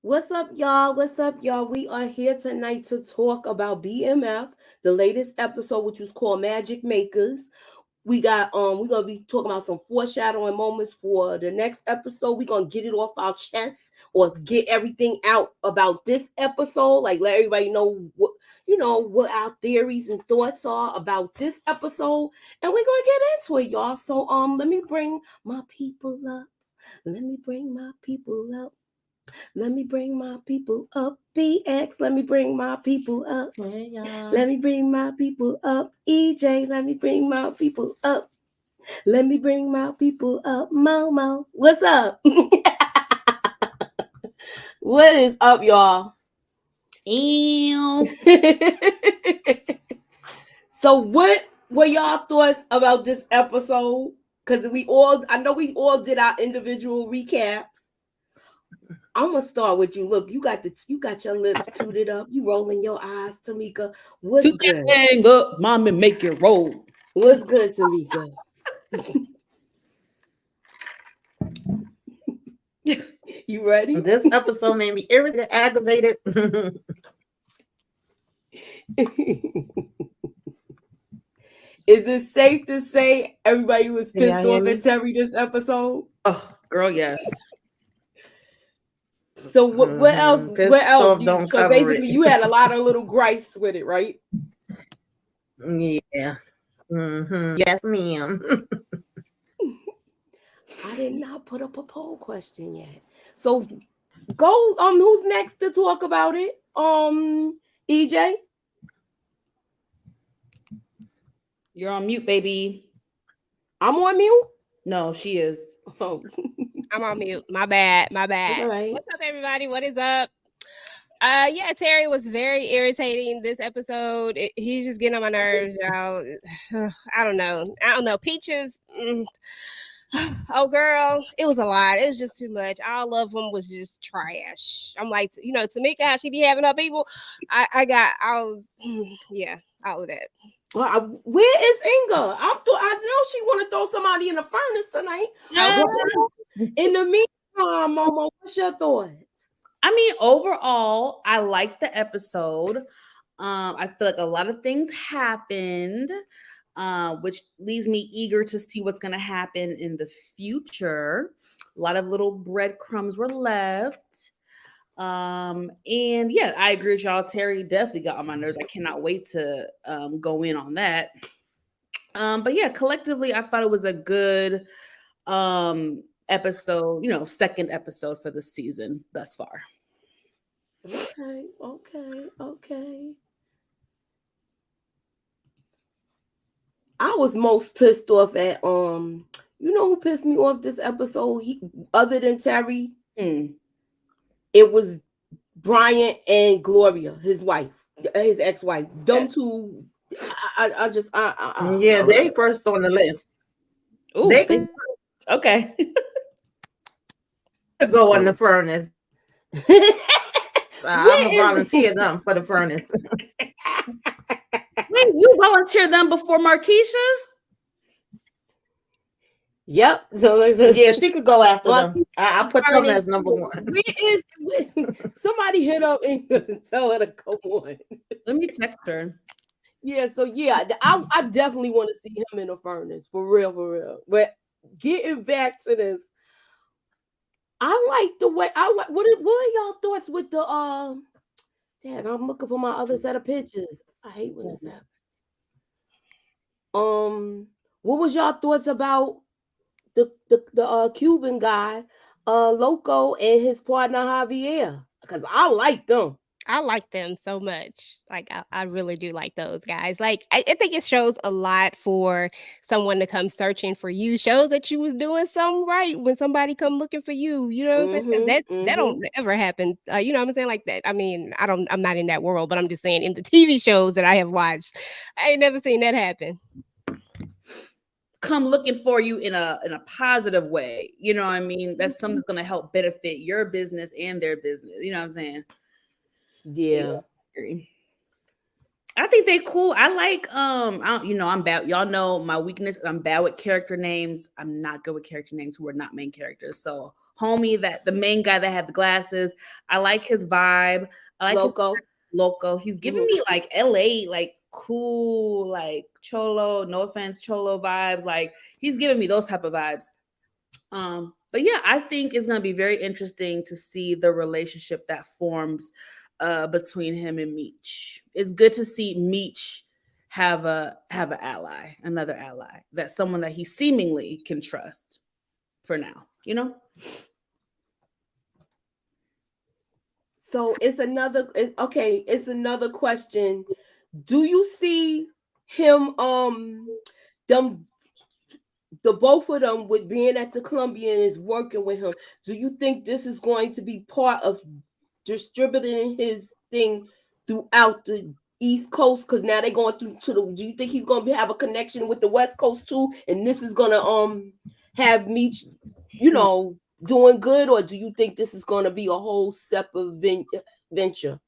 What's up, y'all? What's up, y'all? We are here tonight to talk about BMF, the latest episode, which was called Magic Makers. We're gonna be talking about some foreshadowing moments for the next episode. We're gonna get it off our chest or get everything out about this episode, like let everybody know what our theories and thoughts are about this episode, and we're gonna get into it, y'all. So let me bring my people up. Let me bring my people up. Let me bring my people up. BX, let me bring my people up. Hey, y'all. Let me bring my people up. EJ, let me bring my people up. Let me bring my people up. Momo, what's up? What is up, y'all? Ew. So what were y'all thoughts about this episode? Because I know we all did our individual recaps. I'm gonna start with you. Look, you got your lips tooted up. You rolling your eyes, Tamika. What's Toot good? that thing up, mom, and make it roll. What's good, Tamika? You ready? This episode made me irritated, aggravated. Is it safe to say everybody was pissed Yeah, off at Terry this episode? Oh, girl, yes. So what else? Pissed What else? off, don't So cover basically, it. you had a lot of little gripes with it, right? Yeah. Yes, ma'am. I did not put up a poll question yet. So go. Who's next to talk about it? EJ. You're on mute, baby. I'm on mute. No, she is. Oh, I'm on mute. My bad. My bad. all right. What's up, everybody? What is up? Yeah, Terry was very irritating this episode. He's just getting on my nerves, y'all. I don't know. Peaches. Oh, girl, it was a lot. It was just too much. All of them was just trash. I'm like, Tamika, how she be having her people. I got all, yeah, all of that. Well, where is Inga? I know she want to throw somebody in the furnace tonight. In the meantime, Momo, what's your thoughts? I mean, overall, I liked the episode. I feel like a lot of things happened, which leaves me eager to see what's going to happen in the future. A lot of little breadcrumbs were left. And yeah, I agree with y'all. Terry definitely got on my nerves. I cannot wait to go in on that. But yeah, collectively, I thought it was a good episode, second episode for the season thus far. Okay. I was most pissed off at who pissed me off this episode? Other than Terry, it was Brian and Gloria, his wife, his ex-wife. Them two, Yeah, they first on the list. Ooh, They could okay. go on the furnace. I'm gonna volunteer them for the furnace. Wait, you volunteered them before Markeisha? Yep. So Yeah, she could go after them. I put them as number one. Somebody hit up and tell her to come on. Let me text her. Yeah, so yeah, I definitely want to see him in the furnace for real. But getting back to this, I like the way what are y'all thoughts with the Dad, I'm looking for my other set of pictures. I hate when this happens. What was y'all thoughts about the Cuban guy, Loco, and his partner Javier? Because I like them. I like them so much. Like I really do like those guys. Like I think it shows a lot for someone to come searching for you. Shows that you was doing something right when somebody come looking for you. You know what I'm saying? That don't ever happen. You know what I'm saying? Like that. I mean, I'm not in that world, but I'm just saying in the TV shows that I have watched, I ain't never seen that happen. Come looking for you in a positive way. You know what I mean? That's something that's going to help benefit your business and their business. You know what I'm saying? Yeah. I think they cool. I like I'm bad. Y'all know my weakness. I'm bad with character names. I'm not good with character names who are not main characters. So homie, that the main guy that had the glasses. I like his vibe. I like Loco. his Loco. He's giving me like LA, like cool, like cholo, no offense, cholo vibes. Like he's giving me those type of vibes. But yeah, I think it's gonna be very interesting to see the relationship that forms between him and Meech. It's good to see Meech have an ally, another ally, that someone that he seemingly can trust for now, you know? So it's another question. Do you see him them the both of them with being at the Colombian is working with him? Do you think this is going to be part of distributing his thing throughout the East Coast? Because now they're going through to the. Do you think he's going to have a connection with the West Coast too? And this is going to have Meech, doing good, or do you think this is going to be a whole separate venture?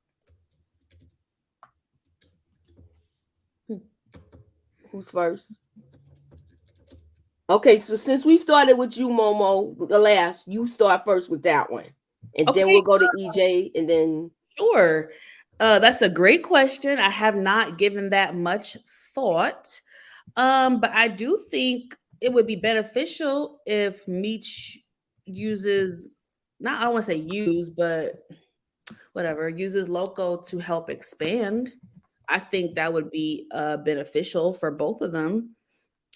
Who's first? Okay, so since we started with you, Momo, you start first with that one, and then we'll go to EJ, and then sure. That's a great question. I have not given that much thought, but I do think it would be beneficial if Meech uses, I don't want to say use, but whatever, uses Loco to help expand. I think that would be beneficial for both of them.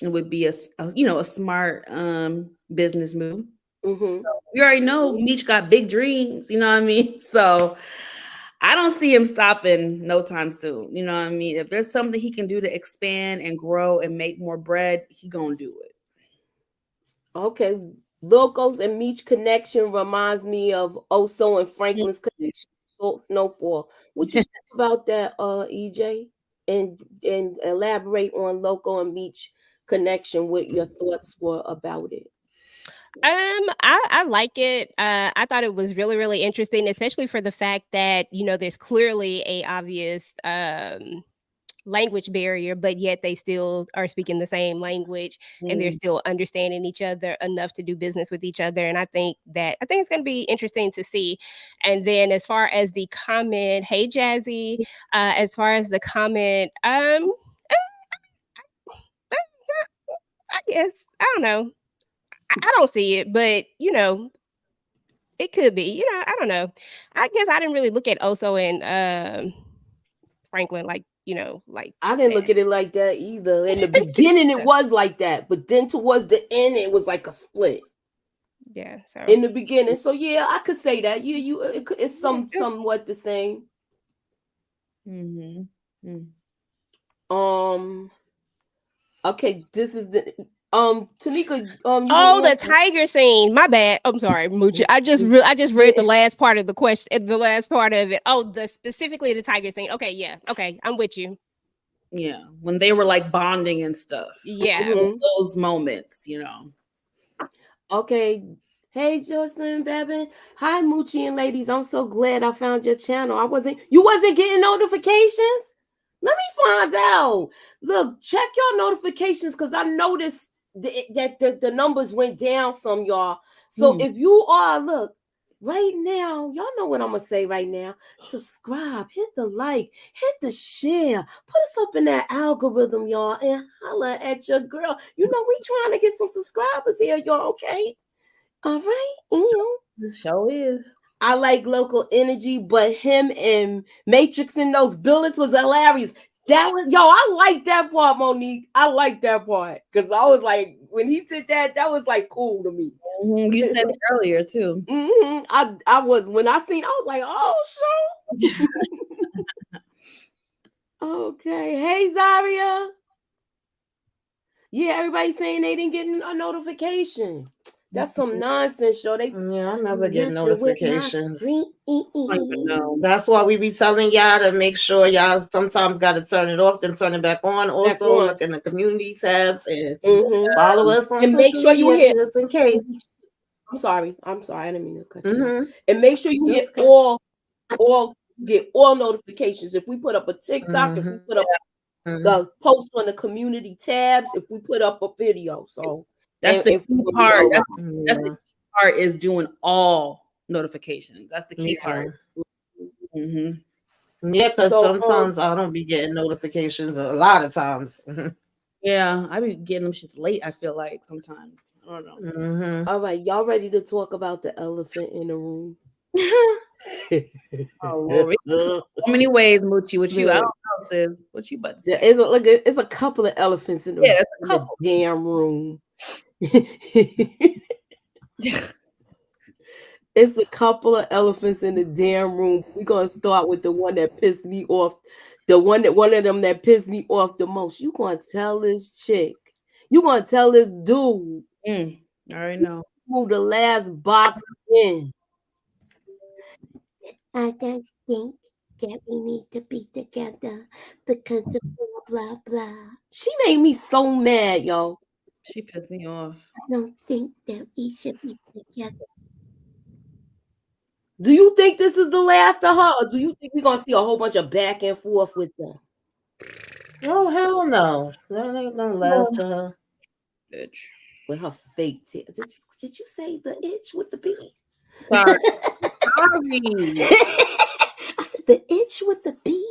It would be a smart business move. Mm-hmm. You already know Meech got big dreams, you know what I mean? So I don't see him stopping no time soon. You know what I mean? If there's something he can do to expand and grow and make more bread, he gonna do it. Okay. Locos and Meech connection reminds me of Oso and Franklin's connection. Snowfall. What you think about that, EJ? And elaborate on Loco and Meech connection. What your thoughts were about it? I like it. I thought it was really, really interesting, especially for the fact that, there's clearly a obvious language barrier, but yet they still are speaking the same language and they're still understanding each other enough to do business with each other. And I think it's going to be interesting to see. And then as far as the comment, hey Jazzy, as far as the comment, I guess, I don't know. I don't see it, but it could be. I don't know. I guess I didn't really look at Oso and Franklin like I didn't look at it like that either. In the beginning, it was like that, but then towards the end, it was like a split. Yeah. So in the beginning, so yeah, I could say that. It's somewhat the same. Mm-hmm. Okay, this is the Tanika. the tiger scene. My bad. I'm sorry, Moochie. I just read the last part of the question. The last part of it. Oh, specifically the tiger scene. Okay, yeah. Okay, I'm with you. Yeah, when they were like bonding and stuff. Yeah, those moments. Okay. Hey, Jocelyn Babin. Hi, Moochie and ladies. I'm so glad I found your channel. You wasn't getting notifications? Let me find out. Look, check your notifications because I noticed that the numbers went down some, y'all. So if you are, look, right now, y'all know what I'm going to say right now. Subscribe, hit the like, hit the share. Put us up in that algorithm, y'all, and holla at your girl. We trying to get some subscribers here, y'all, okay? All right. It sure is. I like local energy, but him and Matrix in those bullets was hilarious. I like that part, Monique. I like that part because I was like, when he did that, that was like cool to me. You said it earlier too. I was when I seen, I was like, oh, sure. Okay. Hey, Zaria. Yeah, everybody's saying they didn't get a notification. That's some nonsense, yo. I never get notifications. No. That's why we be telling y'all to make sure y'all sometimes got to turn it off, then turn it back on. Also, look in the community tabs and follow us on and make sure you hit just in case. I'm sorry. I didn't mean to cut you. And make sure you hit get all notifications. If we put up a TikTok, if we put up the post on the community tabs, if we put up a video, so that's the key part. That's the key part is doing all notifications. That's the key part. Mm-hmm. Yeah, because sometimes I don't be getting notifications. A lot of times. Yeah, I be getting them shits late. I feel like sometimes. I don't know. Mm-hmm. All right, y'all ready to talk about the elephant in the room? Oh Lord, so many ways, Moochie. What you? I don't know, sis. What you about to say? It's a couple of elephants in the damn room. It's a couple of elephants in the damn room. We're gonna start with the one that pissed me off. One of them that pissed me off the most. You gonna tell this chick? You gonna tell this dude? I already know. Who the last box in? I don't think that we need to be together because of blah blah blah. She made me so mad, yo. She pissed me off. I don't think that we should be together. Do you think this is the last of her, or do you think we're gonna see a whole bunch of back and forth with them? Oh hell no! That ain't no last of her. Bitch. With her fake tear. Did you say the itch with the B? Sorry. I said the itch with the B.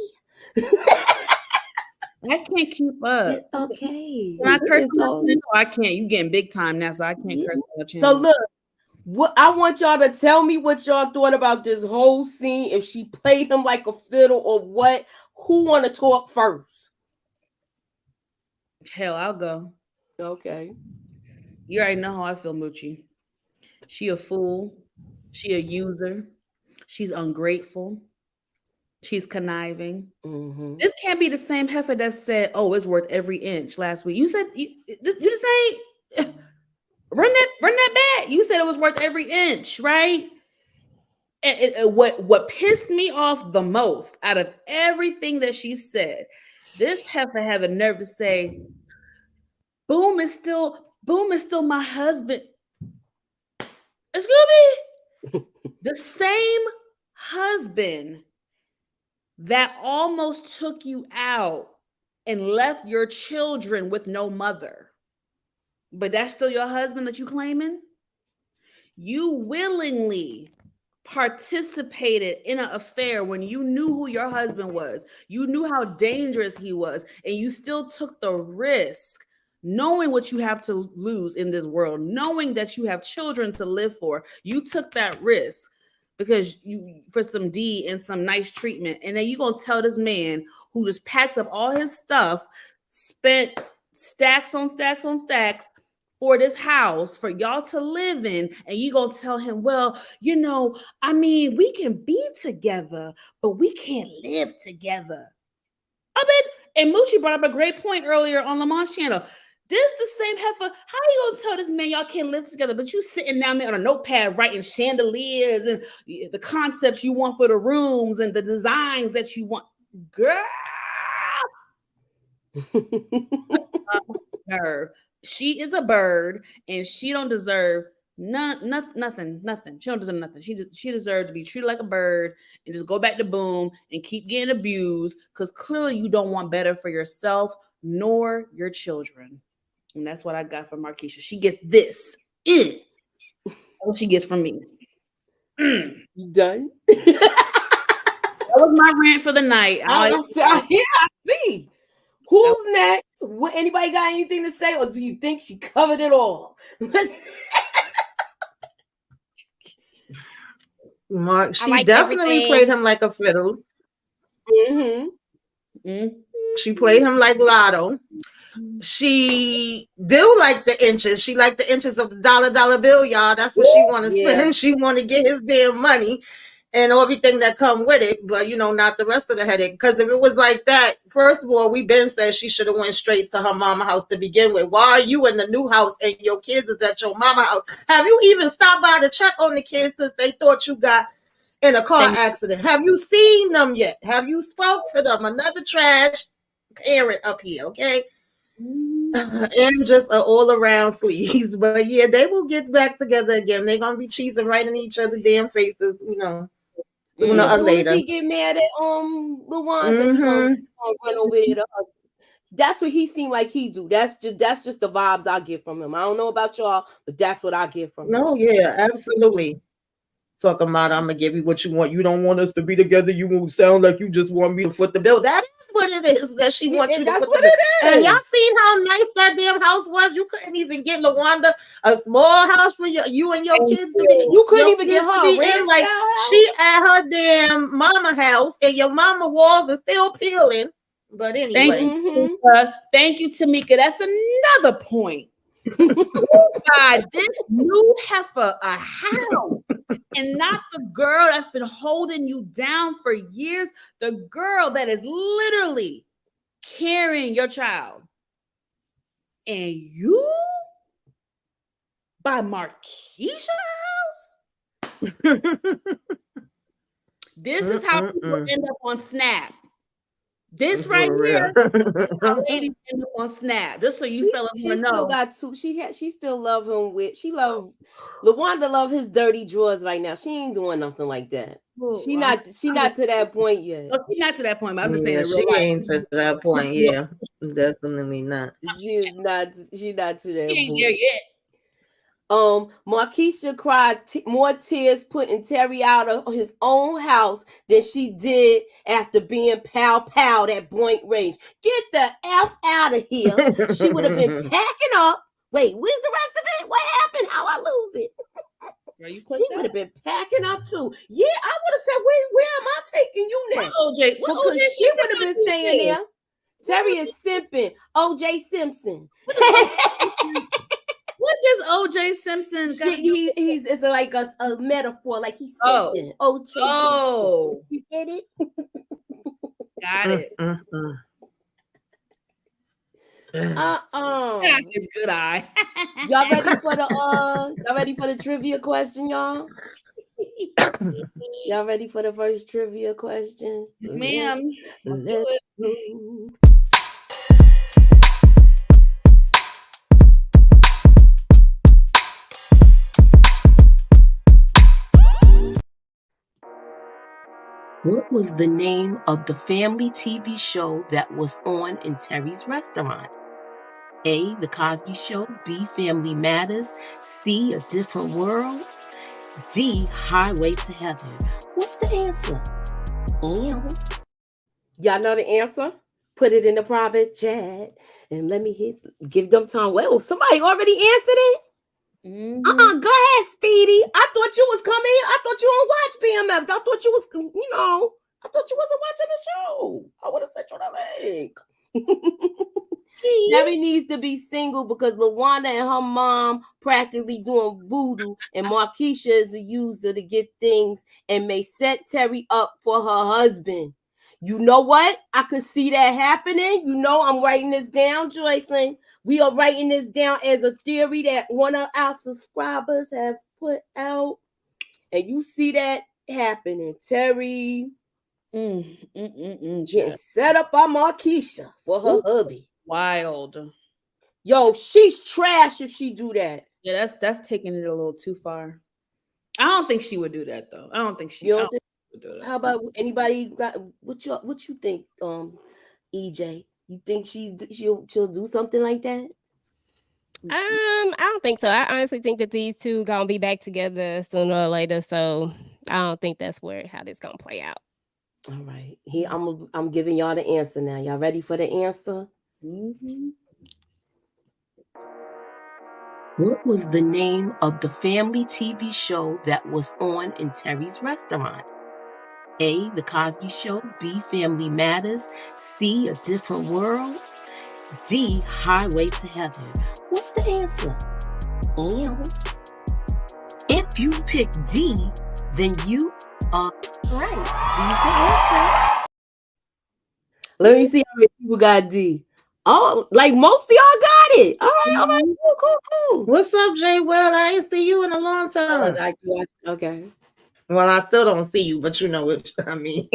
I can't keep up. It's okay. When I curse on my channel, I can't. You getting big time now, so I can't curse on the channel. So look, what I want y'all to tell me what y'all thought about this whole scene. If she played him like a fiddle or what? Who want to talk first? Hell, I'll go. Okay. You already know how I feel, Moochie. She a fool. She a user. She's ungrateful. She's conniving. Mm-hmm. This can't be the same heifer that said, "Oh, it's worth every inch." Last week, you said you just say run that back. You said it was worth every inch, right? And what pissed me off the most out of everything that she said, this heifer had the nerve to say, Boom is still my husband. Excuse me? The same husband that almost took you out and left your children with no mother. But that's still your husband that you claiming? You willingly participated in an affair when you knew who your husband was. You knew how dangerous he was, and you still took the risk, knowing what you have to lose in this world, knowing that you have children to live for. You took that risk because you for some D and some nice treatment. And then you gonna tell this man who just packed up all his stuff, spent stacks on stacks on stacks for this house for y'all to live in, and you gonna tell him, well, I mean, we can be together, but we can't live together. I bet. And Moochie brought up a great point earlier on Lamont's channel. This the same heifer. How you gonna tell this man y'all can't live together, but you sitting down there on a notepad writing chandeliers and the concepts you want for the rooms and the designs that you want? Girl. Nerve. She is a bird, and she don't deserve nothing. She don't deserve nothing. She deserves to be treated like a bird and just go back to boom and keep getting abused because clearly you don't want better for yourself nor your children. And that's what I got from Markeisha. She gets this. That's what she gets from me. You done? That was my rant for the night. I see. Who's next? Anybody got anything to say, or do you think she covered it all? Mark, she definitely played him like a fiddle. Mm-hmm. She played him like Lotto. She do like the inches. She like the inches of the dollar bill, y'all. That's what she want to spend. She want to get his damn money and everything that come with it, but not the rest of the headache. Because if it was like that, first of all, we been said she should have went straight to her mama house to begin with. Why are you in the new house and your kids is at your mama house? Have you even stopped by to check on the kids since they thought you got in a car accident? Have you seen them yet? Have you spoke to them? Another trash parent up here, okay? And just an all-around sleaze. But yeah, they will get back together again. They're gonna be cheesing right in each other's damn faces, As soon as he get mad at Luwan, he gonna run over here to her. That's what he seemed like he do. That's just the vibes I get from him. I don't know about y'all, but that's what I get from him. No, yeah, absolutely. Talking about I'm gonna give you what you want. You don't want us to be together. You won't sound like you just want me to foot the bill. That is what it is. That she wants you to That's foot what the bill. it And is. y'all seen how nice that damn house was? You couldn't even get LaWanda a small house for you and your kids to be. You couldn't Your even get kids to her a be in. ranch Like style she house. at her damn mama house, and your mama walls are still peeling. But Thank anyway, you, thank you, Tamika. That's another point. God, this new heifer a house, and not the girl that's been holding you down for years. The girl that is literally carrying your child, and you buy Marquisha house. This is how people end up on Snap. This right here, how ladies end up on Snap. Just so you fellas want to know. Still got two. She still love him with. She love LaWanda love his dirty drawers right now. She ain't doing nothing like that. She not to that point yet. No, she's not to that point. But I'm just saying, she ain't to that point. Yeah, definitely not. She's not to that she point. ain't there yet. Marquisha cried more tears putting Terry out of his own house than she did after being pow at Point Range. Get the F out of here. She would have been packing up. Wait, where's the rest of it? What happened? How I lose it? She would have been packing up too. Yeah, I would have said, where am I taking you next? Because she would have been staying there. Terry is simping. OJ Simpson. What does OJ Simpson got? He's it's like a metaphor, like he's simping. OJ Simpson. You get it? Got it. It's good eye. Y'all ready for the trivia question, y'all? Y'all ready for the first trivia question? Yes, ma'am. Let's do it. What was the name of the family TV show that was on in Terry's restaurant? A, The Cosby Show. B, Family Matters. C, A Different World. D, Highway to Heaven. What's the answer? Y'all know the answer? Put it in the private chat and let me give them time. Well, somebody already answered it. Go ahead, Speedy. I thought you was coming here. I thought you don't watch BMF. I thought you was, I thought you wasn't watching the show. I would have sent you the link. Terry needs to be single because LaWanda and her mom practically doing voodoo, and Marquisha is a user to get things and may set Terry up for her husband. You know what? I could see that happening. I'm writing this down, Joycelyn. We are writing this down as a theory that one of our subscribers have put out. And you see that happening. Terry getting set up by Marquisha for her hubby. Wild. Yo, she's trash if she do that. Yeah, that's taking it a little too far. I don't think she would do that though. I don't think she would do that. How about anybody got what you think, EJ? You think she'll do something like that? I don't think so. I honestly think that these two gonna be back together sooner or later. So I don't think that's how this gonna play out. All right. Here I'm giving y'all the answer now. Y'all ready for the answer? What was the name of the family TV show that was on in Terry's restaurant? A, The Cosby Show. B, Family Matters. C, A Different World. D, Highway to Heaven. What's the answer? If you pick D, then you are right. D's the answer. Let me see how many people got D. Oh, like most of y'all got it. All right, cool. What's up, Jay? Well, I ain't see you in a long time. Okay. Well, I still don't see you, but you know what I mean.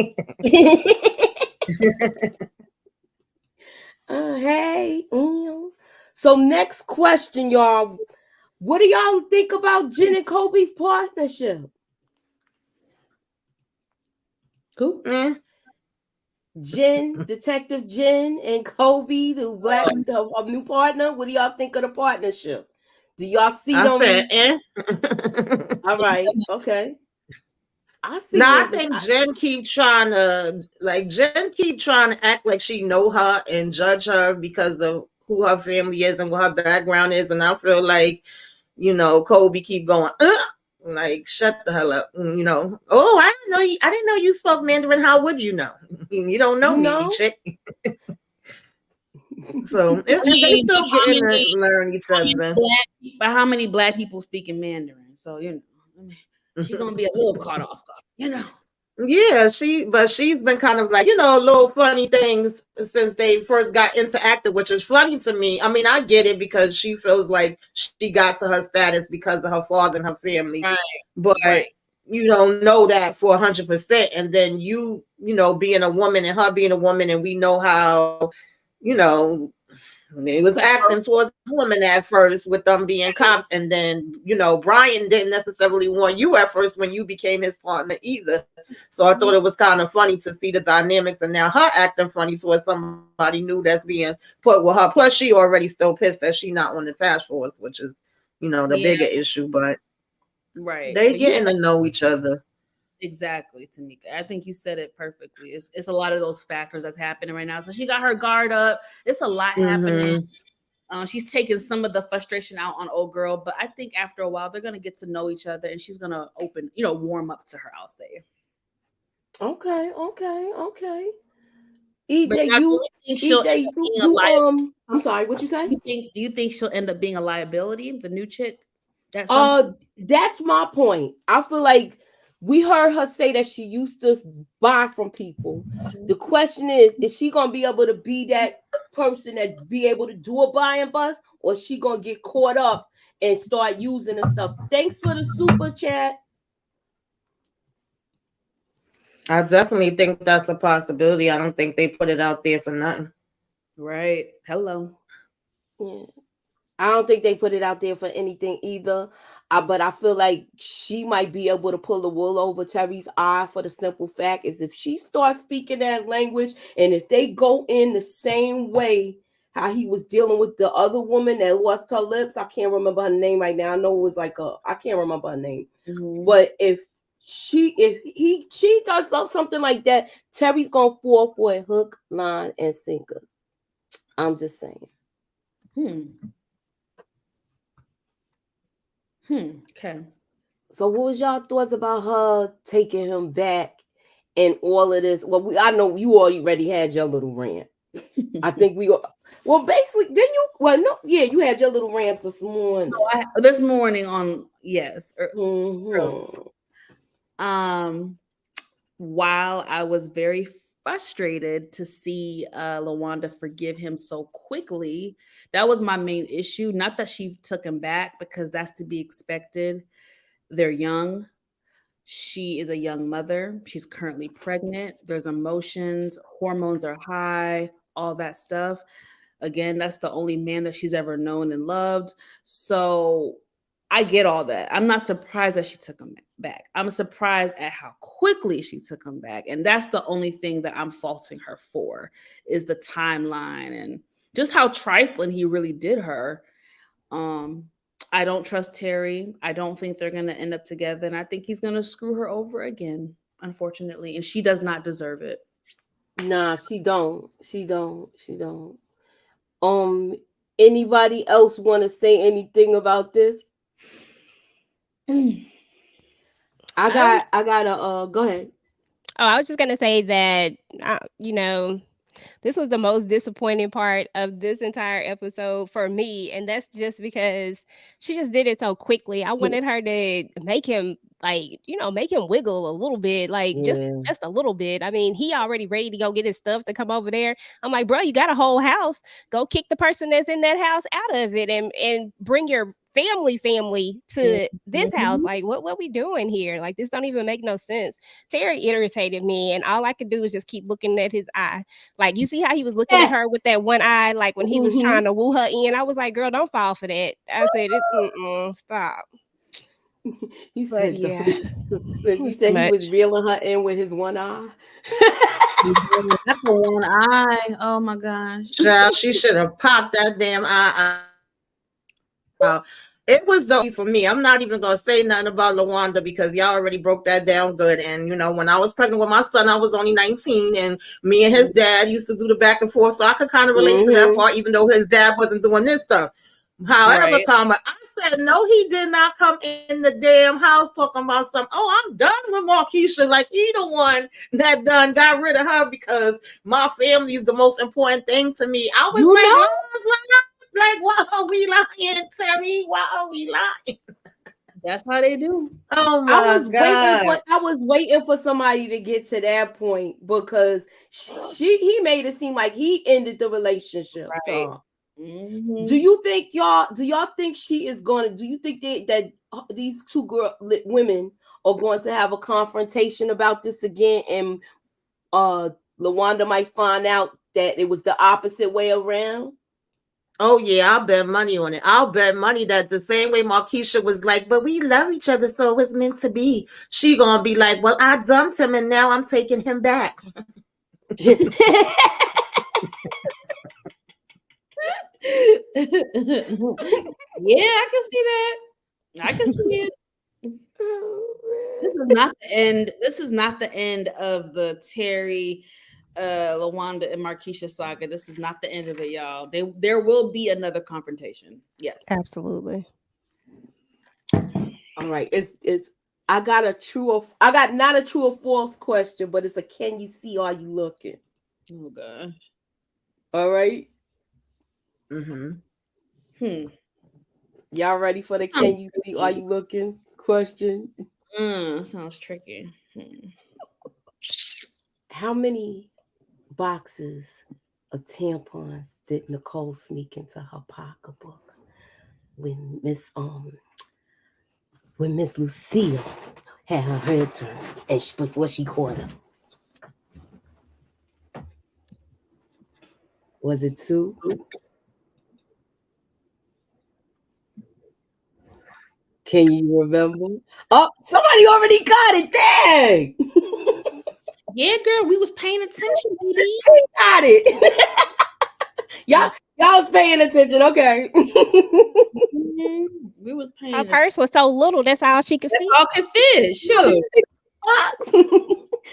Hey. So next question, y'all. What do y'all think about Jen and Kobe's partnership? Cool. Jen, Detective Jen, and Kobe, the new partner. What do y'all think of the partnership? Do y'all see I said, them? All right, okay. I see no, you I as think Jen keep trying to act like she know her and judge her because of who her family is and what her background is, and I feel like, Kobe keep going, like, shut the hell up, Oh, I didn't know you. I didn't know you spoke Mandarin. How would you know? You don't know you me, know. chick. So I and they mean, still getting to learn each other. but how many black people speaking Mandarin? So I mean, she gonna be a little caught off guard. Yeah, she's been kind of like, little funny things since they first got interacted, which is funny to me. I mean, I get it because she feels like she got to her status because of her father and her family. Right, But right. you don't know that for 100%. And then being a woman and her being a woman, and we know how, you know, they was acting towards women at first with them being cops, and then Brian didn't necessarily want you at first when you became his partner either. So I thought it was kind of funny to see the dynamics, and now her acting funny towards somebody new that's being put with her. Plus, she already still pissed that she not on the task force, which is the Yeah, bigger issue. But right. they But you getting said to know each other. exactly, Tamika. I think you said it perfectly. It's a lot of those factors that's happening right now. So she got her guard up. It's a lot happening. Mm-hmm. She's taking some of the frustration out on old girl, but I think after a while they're gonna get to know each other, and she's gonna warm up to her. I'll say. Okay, okay, okay. But EJ, now, do you, you think she'll end EJ, up you, being a you, liability? I'm sorry, what you say? Do you think she'll end up being a liability? The new chick at some point? That's my point. I feel like we heard her say that she used to buy from people. The question is she gonna be able to be that person that be able to do a buy and bust, or she gonna get caught up and start using the stuff? Thanks for the super chat. I definitely think that's a possibility. I don't think they put it out there for nothing. Right. Hello. Yeah. I don't think they put it out there for anything either. But I feel like she might be able to pull the wool over Terry's eye for the simple fact is if she starts speaking that language and if they go in the same way how he was dealing with the other woman that lost her lips. I can't remember her name right now. I know it was I can't remember her name. Mm-hmm. But if she does something like that, Terry's gonna fall for a hook, line, and sinker. I'm just saying. Okay. So what was y'all thoughts about her taking him back and all of this? Well, I know you already had your little rant. I think basically, didn't you? Well, no, yeah, you had your little rant this morning. This morning on yes. Mm-hmm. While I was very frustrated to see Lawanda forgive him so quickly, that was my main issue. Not that she took him back, because that's to be expected. They're young. She is a young mother. She's currently pregnant. There's emotions, hormones are high, all that stuff. Again, that's the only man that she's ever known and loved. So I get all that. I'm not surprised that she took him back. I'm surprised at how quickly she took him back. And that's the only thing that I'm faulting her for, is the timeline and just how trifling he really did her. I don't trust Terry. I don't think they're going to end up together. And I think he's going to screw her over again, unfortunately. And she does not deserve it. Nah, she don't. She don't. She don't. Anybody else want to say anything about this? I got a go ahead. Oh, I was just gonna say that this was the most disappointing part of this entire episode for me, and that's just because she just did it so quickly. I wanted her to make him make him wiggle a little bit, like Yeah. just a little bit. I mean, he already ready to go get his stuff to come over there. I'm like, bro, you got a whole house. Go kick the person that's in that house out of it, and bring your family to this house. Like, what we doing here? Like, this don't even make no sense. Terry irritated me, and all I could do was just keep looking at his eye. Like, you see how he was looking at her with that one eye, like when he was trying to woo her in. I was like, girl, don't fall for that. I said, stop. You But said yeah, you it's said too he was much. reeling her in with his one eye. Not the one eye. Oh my gosh. Child, she should have popped that damn eye out. It was the for me. I'm not even gonna say nothing about Lawanda because y'all already broke that down good. And you know, when I was pregnant with my son, I was only 19, and me and his dad used to do the back and forth, so I could kind of relate to that part, even though his dad wasn't doing this stuff. However, Right. comma, I said no, he did not come in the damn house talking about something. Oh, I'm done with Markeisha. Like he the one that done got rid of her because my family is the most important thing to me. I was You like, know, like, why are we lying, Terry? Why are we lying? That's how they do. Oh my God. I was waiting for somebody to get to that point because he made it seem like he ended the relationship. Right. Tom. Mm-hmm. Do y'all think she is going to, do you think that these two women are going to have a confrontation about this again, and Lawanda might find out that it was the opposite way around? Oh yeah, I'll bet money on it. I'll bet money that the same way Markeisha was like, but we love each other, so it was meant to be. She gonna be like, well, I dumped him and now I'm taking him back. Yeah, I can see that. I can see it. This is not the end. This is not the end of the Terry, Lawanda, and Markeisha saga. This is not the end of it, y'all. There will be another confrontation. Yes. Absolutely. All right, it's I got not a true or false question, but it's a can you see, are you looking? Oh gosh. All right. Y'all ready for the can you see, are you looking question? Sounds tricky. How many boxes of tampons did Nicole sneak into her pocketbook when Miss Lucille had her turn and before she caught her? Was it 2? Can you remember? Oh, somebody already got it. Dang. Yeah, girl, we was paying attention, baby. She got it. y'all was paying attention. Okay. We was paying Her attention. purse was so little, that's all she could That's fit. all can fit. Sure.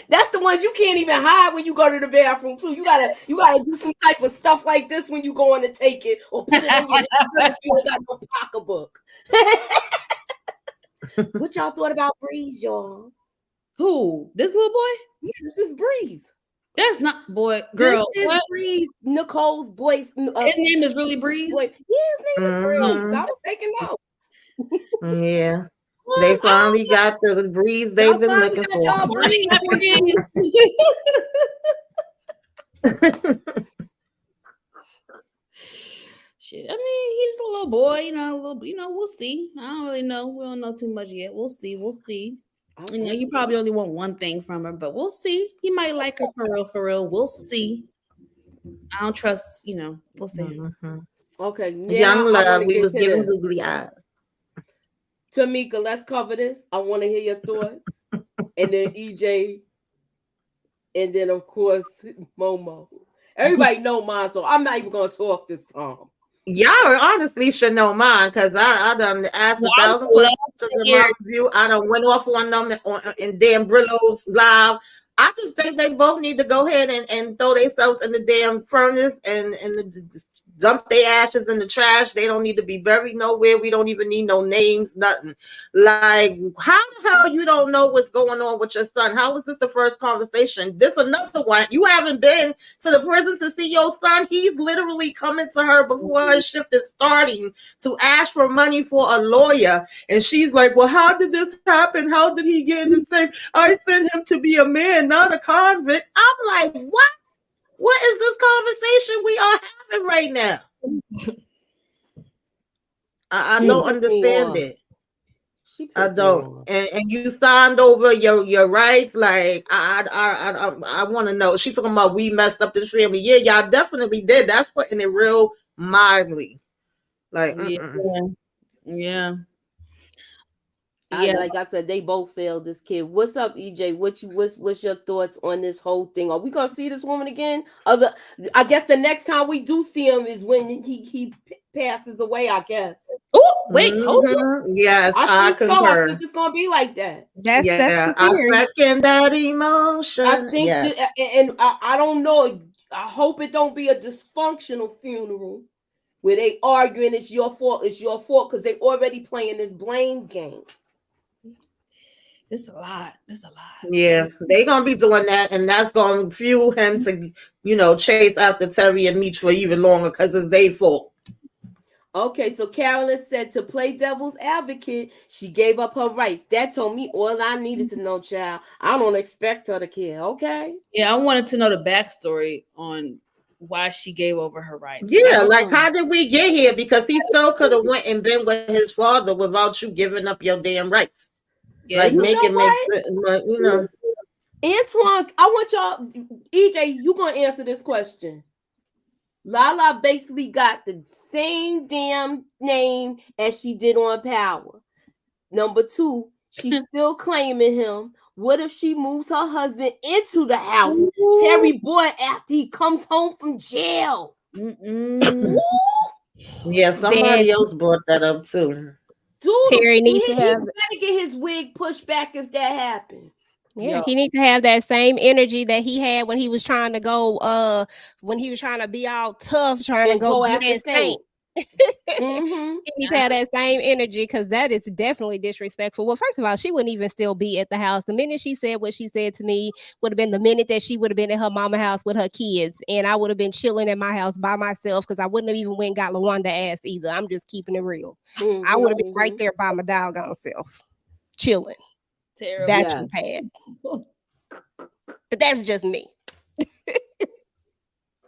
That's the ones you can't even hide when you go to the bathroom too. You gotta do some type of stuff like this when you going to take it or put it in your if you don't got no pocketbook. What y'all thought about Breeze, y'all? Who? This little boy? Yeah, this is Breeze. That's not boy, girl. This is What? Breeze, Nicole's boyfriend. His name is really Breeze. Yeah, his name is Breeze. I was taking notes. Yeah. They finally got the Breeze they've been looking for. Y'all Morning, Breeze. Shit. I mean, he's a little boy, we'll see. I don't really know. We don't know too much yet. We'll see. Okay. You probably only want one thing from her, but we'll see. He might like her for real. We'll see. I don't trust, we'll see. Mm-hmm. Okay, now Young love, we was giving this. googly eyes. Tamika, let's cover this. I want to hear your thoughts. And then EJ, and then of course Momo. Everybody know mine, so I'm not even gonna talk this time. Y'all honestly should know mine because I done asked 1,000 questions in my review. I done went off on them in damn Brillo's live. I just think they both need to go ahead and throw themselves in the damn furnace and dump their ashes in the trash. They don't need to be buried nowhere. We don't even need no names, nothing. Like, how the hell you don't know what's going on with your son? How was this the first conversation? This another one. You haven't been to the prison to see your son. He's literally coming to her before her shift is starting to ask for money for a lawyer. And she's like, well, how did this happen? How did he get in the safe? I sent him to be a man, not a convict. I'm like, what? What is this conversation we are having right now? I don't understand it. I don't. And you signed over your rights. Like I want to know. She's talking about we messed up this family. Yeah, y'all definitely did. That's putting it real mildly. Like yeah. Yeah. Like I said, they both failed this kid. What's up, EJ? What's your thoughts on this whole thing? Are we gonna see this woman again? I guess the next time we do see him is when he passes away. I guess. Oh, wait, hold on. Yes, I I think so. I concur. think it's gonna be like that. That's Yeah, the I theory. second that I emotion. think Yes. that, and I don't know. I hope it don't be a dysfunctional funeral where they arguing it's your fault, because they already playing this blame game. It's a lot. It's a lot. Yeah, they gonna be doing that, and that's gonna fuel him to, chase after Terry and Meech for even longer because it's their fault. Okay, so Carolyn said to play devil's advocate, she gave up her rights. That told me all I needed to know, child. I don't expect her to care, okay? Yeah, I wanted to know the backstory on why she gave over her rights. Yeah, like how did we get here? Because he still could have went and been with his father without you giving up your damn rights. Yeah, Like this is make it make sense. Like, Antoine, I want y'all, EJ, you gonna answer this question. Lala basically got the same damn name as she did on Power. Number two, she's still claiming him. What if she moves her husband into the house, Terry Boy, after he comes home from jail? Yeah, somebody else brought that up too. Dude, Terry needs he to have. better get his wig pushed back if that happened. Yeah, he needs to have that same energy that he had when he was trying to go, when he was trying to be all tough, trying to go get after that Saint. Mm-hmm. He needs to have that same energy because that is definitely disrespectful. Well, first of all, she wouldn't even still be at the house. The minute she said what she said to me would have been the minute that she would have been at her mama house with her kids, and I would have been chilling at my house by myself because I wouldn't have even went and got LaWanda ass either. I'm just keeping it real. I would have been right there by my doggone self, chilling. Terrible. That's bad. But that's just me.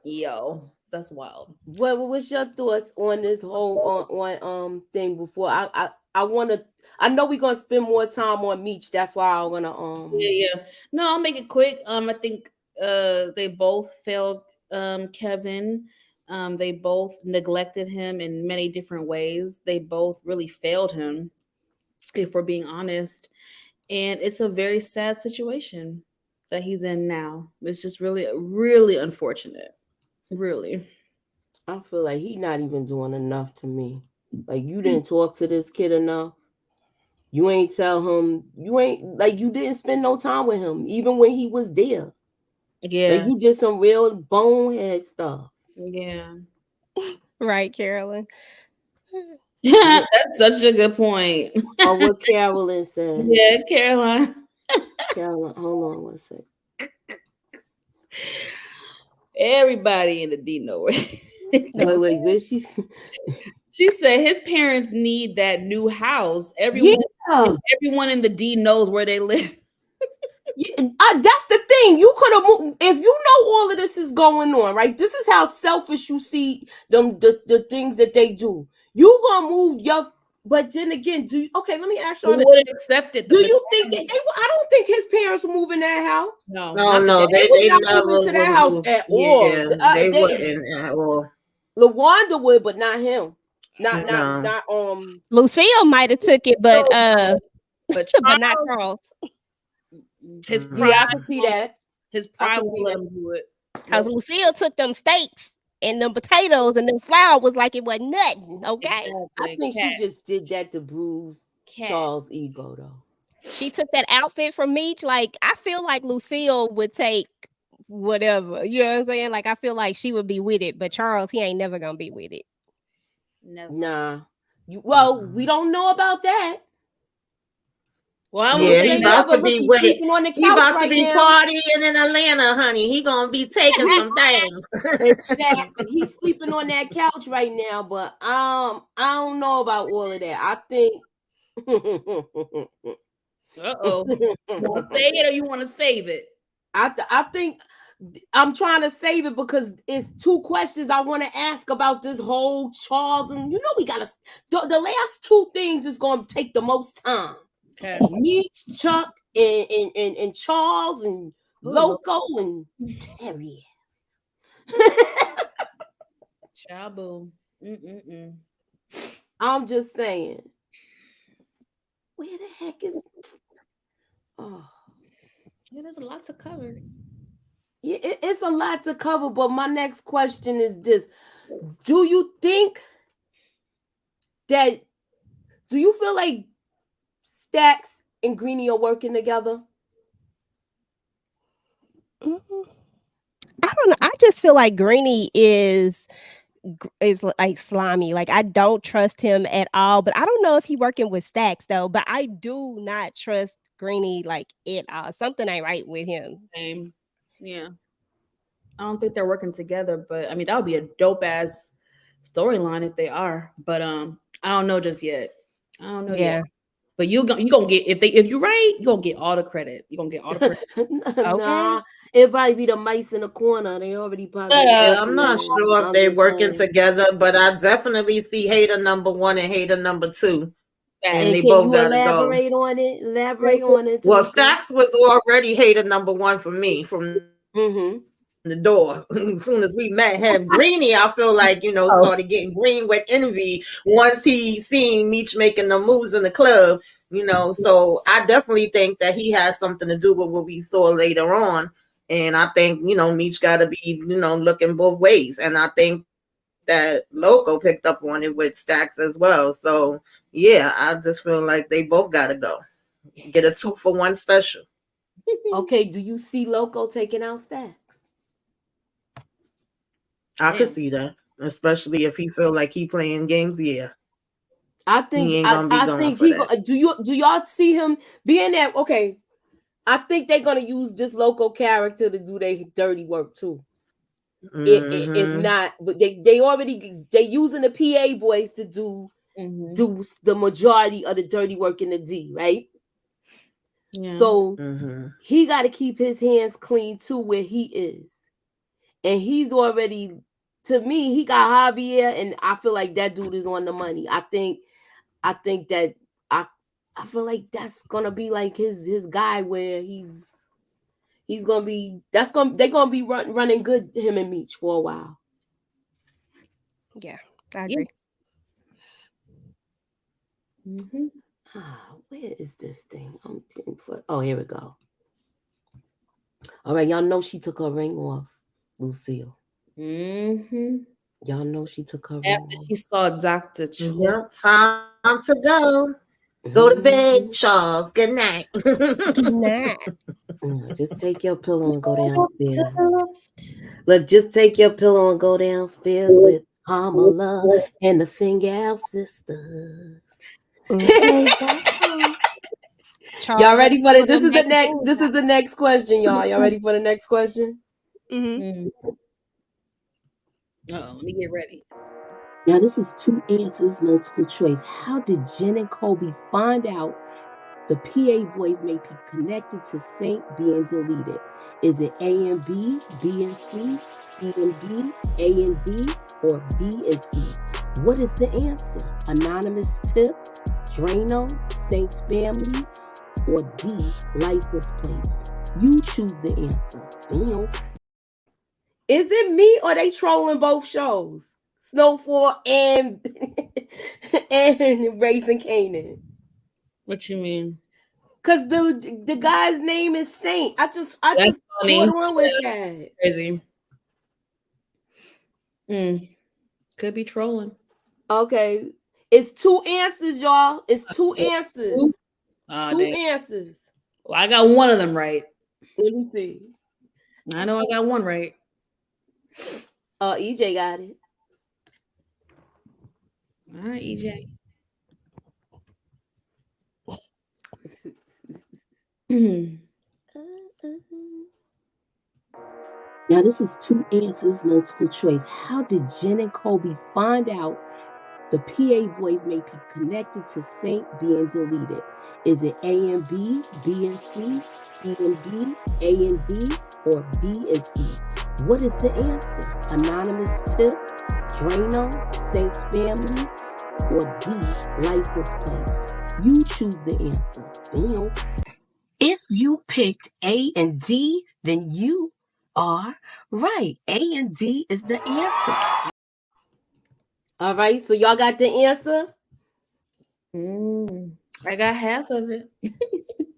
Yo, that's wild. What was your thoughts on this whole on thing before I want to? I know we're gonna spend more time on Meech. That's why I'm gonna Yeah. No, I'll make it quick. I think they both failed Kevin. They both neglected him in many different ways. They both really failed him, if we're being honest. And it's a very sad situation that he's in now. It's just really, really unfortunate. Really. I feel like he's not even doing enough to me. Like, you didn't talk to this kid enough. You ain't tell him, you didn't spend no time with him, even when he was there. Yeah. Like, you did some real bonehead stuff. Yeah. Right, Carolyn. That's such a good point. Or what Carolyn said. Yeah, Caroline. Carolyn, hold on one sec. Everybody in the D know it. Wait, she said his parents need that new house. Everyone in the D knows where they live. That's the thing. You could have moved if you know all of this is going on, right? This is how selfish you see them the things that they do. You gonna move your, but then again, let me ask you. Wouldn't accept it. Do you think I don't think his parents would move in that house. No, they would not never move into that house at all. Yeah, they wouldn't at all. LaWanda would, but not him. Not Lucille might have took it, but not Charles. His pride, I can see that. His pride won't let him do it. Because Lucille took them steaks and them potatoes and them flour was like it wasn't nothing. Okay. Exactly. I think she just did that to bruise Charles' ego, though. She took that outfit from Meech. Like, I feel like Lucille would take whatever. You know what I'm saying? Like, I feel like she would be with it, but Charles, he ain't never gonna be with it. Never. Nah. We don't know about that. Well, he about to be with it. On the he about to be now. partying in Atlanta, honey. He gonna be taking some things. He's sleeping on that couch right now, but I don't know about all of that. I think. Uh-oh. You want to say it or you want to save it? I think I'm trying to save it because it's two questions I want to ask about this whole Charles, and we gotta. The last two things is gonna take the most time. Okay. Meech, Chuck, and Charles, and Loco, and Terry. Chabu. I'm just saying. Where the heck is? Oh, Yeah, there's a lot to cover. yeah, it's a lot to cover. But my next question is this: do you think that? Do you feel like Stacks and Greenie are working together? I don't know. I just feel like Greenie is like slimy. Like I don't trust him at all. But I don't know if he working with Stacks though. But I do not trust Greenie like at all. Something ain't right with him. Same. Yeah. I don't think they're working together, but I mean that would be a dope ass storyline if they are. But I don't know just yet. I don't know yet. Yeah. But you gonna get if you're right, you gonna get all the credit. You gonna get all the credit. Nah, it'd probably be the mice in the corner. They already probably. Shut up. Yeah, I'm not sure if I'm they're just working saying. together, but I definitely see hater number 1 and hater number 2, and And they can both you gotta go. elaborate on it? Elaborate on it, Well, Tamika. Stacks was already hater number 1 for me from the door. As soon as we met him, Greenie, I feel like, Oh. started getting green with envy once he seen Meech making the moves in the club. So I definitely think that he has something to do with what we saw later on. And I think, Meech got to be, looking both ways. And I think that Loco picked up on it with Stacks as well. So yeah, I just feel like they both got to go. Get a 2-for-1 special. Okay, do you see Loco taking out Stacks? I could Damn. see that, especially if he feel like he playing games. Yeah, I he think ain't I, gonna be I going think for he that. do y'all see him being that? Okay, I think they're gonna use this Loco character to do their dirty work too. If Mm-hmm. not, but they using the PA boys to do the majority of the dirty work in the D, right? Yeah. So Mm-hmm. he got to keep his hands clean too where he is, and he's already, to me, he got Javier, and I feel like that dude is on the money. I think that I I feel like that's gonna be like his guy where he's gonna be they're gonna be running good him and Meech for a while. Yeah. I agree. Mm-hmm. Where is this thing? I'm looking for. Oh, here we go. All right, y'all know she took her ring off, Lucille. Mm-hmm. Y'all know she took her ring After off. she saw Dr. Cho. Yep, time to go. Go to bed, Mhm. Charles. Good night. Nah. Just take your pillow and go downstairs. Look, just take your pillow and go downstairs with Pamela and the Fingal sisters. Y'all ready for it? This is the next. This is the next question, y'all. Y'all ready for the next question? Mm-hmm. Let me get ready. Now, this is 2 answers, multiple choice. How did Jen and Kobe find out the PA boys may be connected to Saint being deleted? Is it A and B, B and C, C and B, A and D, or B and C? What is the answer? Anonymous tip, Drano, Saint's family, or D, license plates? You choose the answer. Damn. Is it me or they trolling both shows? Snowfall and and Raising Canaan. What you mean? Cause the guy's name is Saint. I just That's caught funny. on with that. Crazy. Could be trolling. Okay. It's 2 answers, y'all. It's 2 answers. Oh, 2 damn. answers. Well, I got one of them right. Let me see. I know I got one right. EJ got it. All right, EJ. Now, this is 2 answers, multiple choice. How did Jen and Kobe find out the PA boys may be connected to Saint being deleted? Is it A and B, B and C, C and B, A and D, or B and C? What is the answer? Anonymous tip, Drano, Saint's family, or D, license plates? You choose the answer. Damn. If you picked A and D, then you are right. A and D is the answer. All right, so y'all got the answer? I got half of it.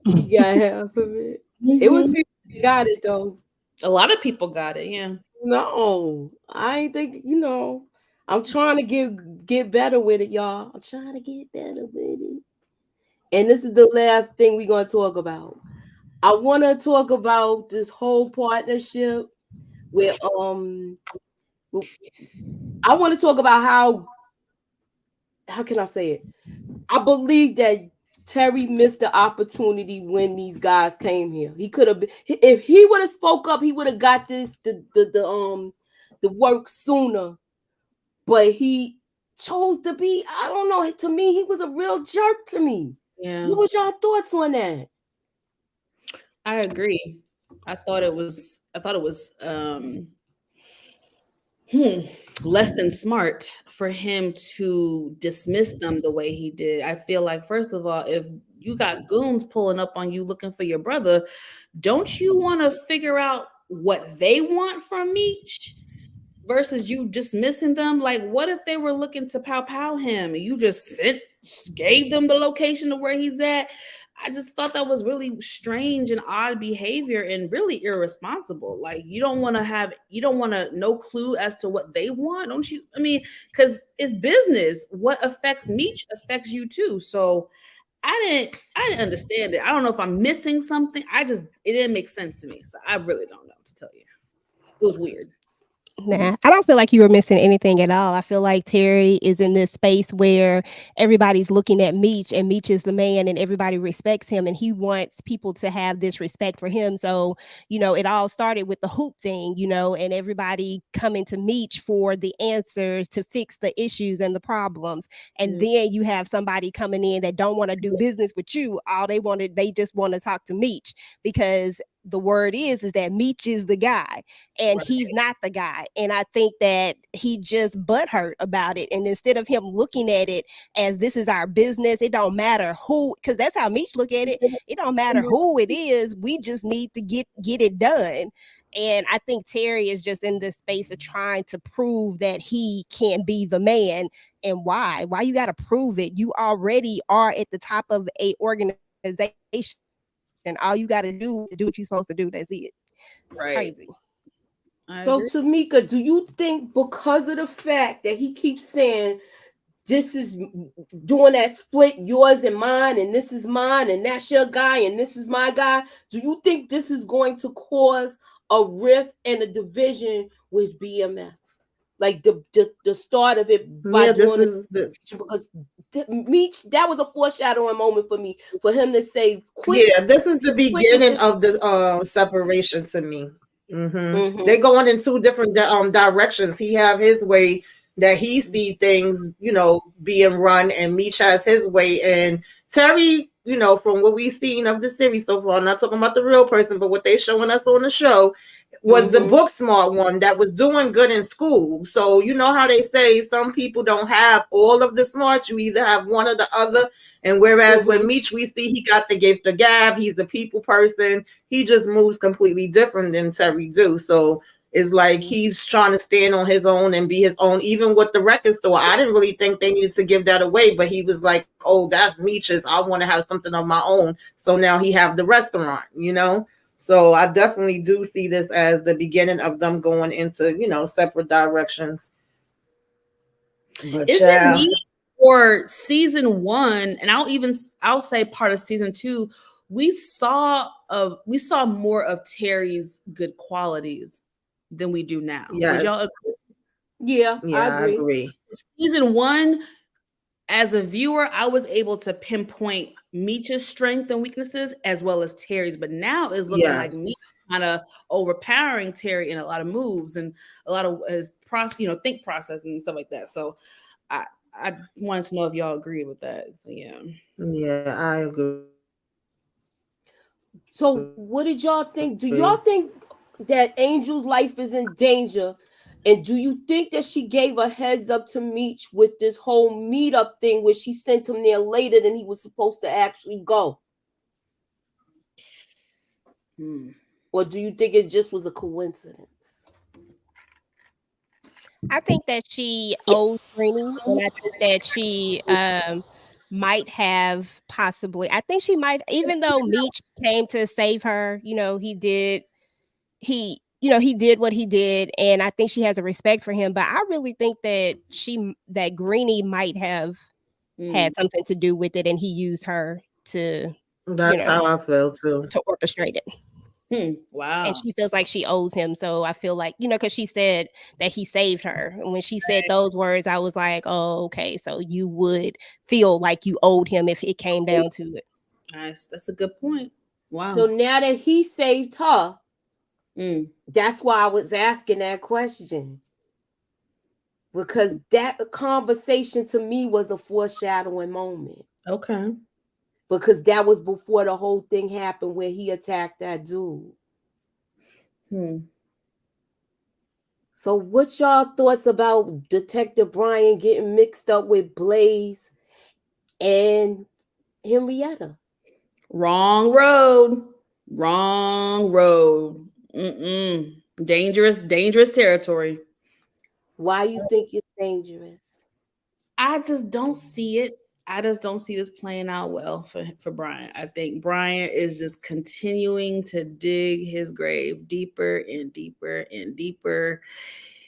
You got half of it. It was Mhm. people that got it though. A lot of people got it. Yeah. No, I ain't think I'm trying to get better with it, y'all. I'm trying to get better with it. And this is the last thing we're gonna talk about. I want to talk about this whole partnership with I want to talk about how can I say it? I believe that Terry missed the opportunity when these guys came here. He could have been, if he would have spoke up, he would have got the work sooner. But he chose to be, I don't know, to me he was a real jerk to me. Yeah. What was y'all thoughts on that? I agree. I thought it was hmm, less than smart for him to dismiss them the way he did. I feel like, first of all, if you got goons pulling up on you looking for your brother, don't you want to figure out what they want from Meech versus you dismissing them? Like, what if they were looking to pow him and you just gave them the location of where he's at? I just thought that was really strange and odd behavior and really irresponsible. Like, you don't want to no clue as to what they want, don't you? I mean, because it's business. What affects Meech affects you too. So I didn't understand it. I don't know if I'm missing something. It didn't make sense to me. So I really don't know, to tell you. It was weird. Nah, I don't feel like you were missing anything at all. I feel like Terry is in this space where everybody's looking at Meech, and Meech is the man, and everybody respects him, and he wants people to have this respect for him. So, it all started with the hoop thing, and everybody coming to Meech for the answers to fix the issues and the problems. And then you have somebody coming in that don't want to do business with you. They just want to talk to Meech, because the word is that Meech is the guy, and Right. he's not the guy. And I think that he just butthurt about it. And instead of him looking at it as this is our business, it don't matter who, because that's how Meech look at it. It don't matter who it is. We just need to get it done. And I think Terry is just in this space of trying to prove that he can be the man. And why? Why you got to prove it? You already are at the top of a organization. And all you got to do is do what you're supposed to do. That's it. It's Right. crazy. I So agree. Tamika, do you think because of the fact that he keeps saying this is doing that split, yours and mine, and this is mine, and that's your guy, and this is my guy, do you think this is going to cause a rift and a division with BMF? Like the start of it by Yeah, this doing is the it, because Meech, that was a foreshadowing moment for me, for him to say, quit, yeah, this is the quit the beginning of the disrespect. separation to me. They Mm-hmm. going in two different directions. He have his way that he see things, being run, and Meech has his way. And Terry, from what we've seen of the series so far, I'm not talking about the real person, but what they showing us on the show, was the Mm-hmm. book smart one that was doing good in school. So you know how they say some people don't have all of the smarts, you either have one or the other. And whereas with Mm-hmm. Meech, we see he got the gift of gab, he's a people person, he just moves completely different than Terry do. So it's like Mm-hmm. he's trying to stand on his own and be his own, even with the record store. I didn't really think they needed to give that away, but he was like, oh, that's Meech's, I want to have something of my own. So now he have the restaurant. So I definitely do see this as the beginning of them going into, separate directions. But Is it yeah, me or season one? And I'll say part of season two. We saw more of Terry's good qualities than we do now. Would yes. y'all Yeah, I Yeah, I agree. agree. season one, as a viewer, I was able to pinpoint Meech's strength and weaknesses as well as Terry's, but now it's looking like Meech Yes. kind of overpowering Terry in a lot of moves and a lot of his think process and stuff like that. So I I wanted to know if y'all agree with that. So yeah. Yeah, I agree. So what did y'all think? Do y'all think that Angel's life is in danger? And do you think that she gave a heads up to Meech with this whole meetup thing where she sent him there later than he was supposed to actually go? Hmm. Or do you think it just was a coincidence? I think that she owes Greeny, and I think that she might have possibly, I think she might, even though Meech came to save her, he did what he did, and I think she has a respect for him, but I really think that Greenie might have had something to do with it, and he used her to, you That's know, how I feel too. to orchestrate it. And Wow. she feels like she owes him. So I feel like, because she said that he saved her. And when she said those words, I was like, oh, okay. So you would feel like you owed him if it came down to it. Nice. That's a good point. Wow. So now that he saved her, Mm. that's why I was asking that question. Because that conversation to me was a foreshadowing moment. Okay. Because that was before the whole thing happened where he attacked that dude. So what y'all thoughts about Detective Brian getting mixed up with Blaze and Henrietta? Wrong road. Wrong road. Dangerous territory. Why you think it's dangerous? I just don't see it. I just don't see this playing out well for Brian. I think Brian is just continuing to dig his grave deeper and deeper and deeper.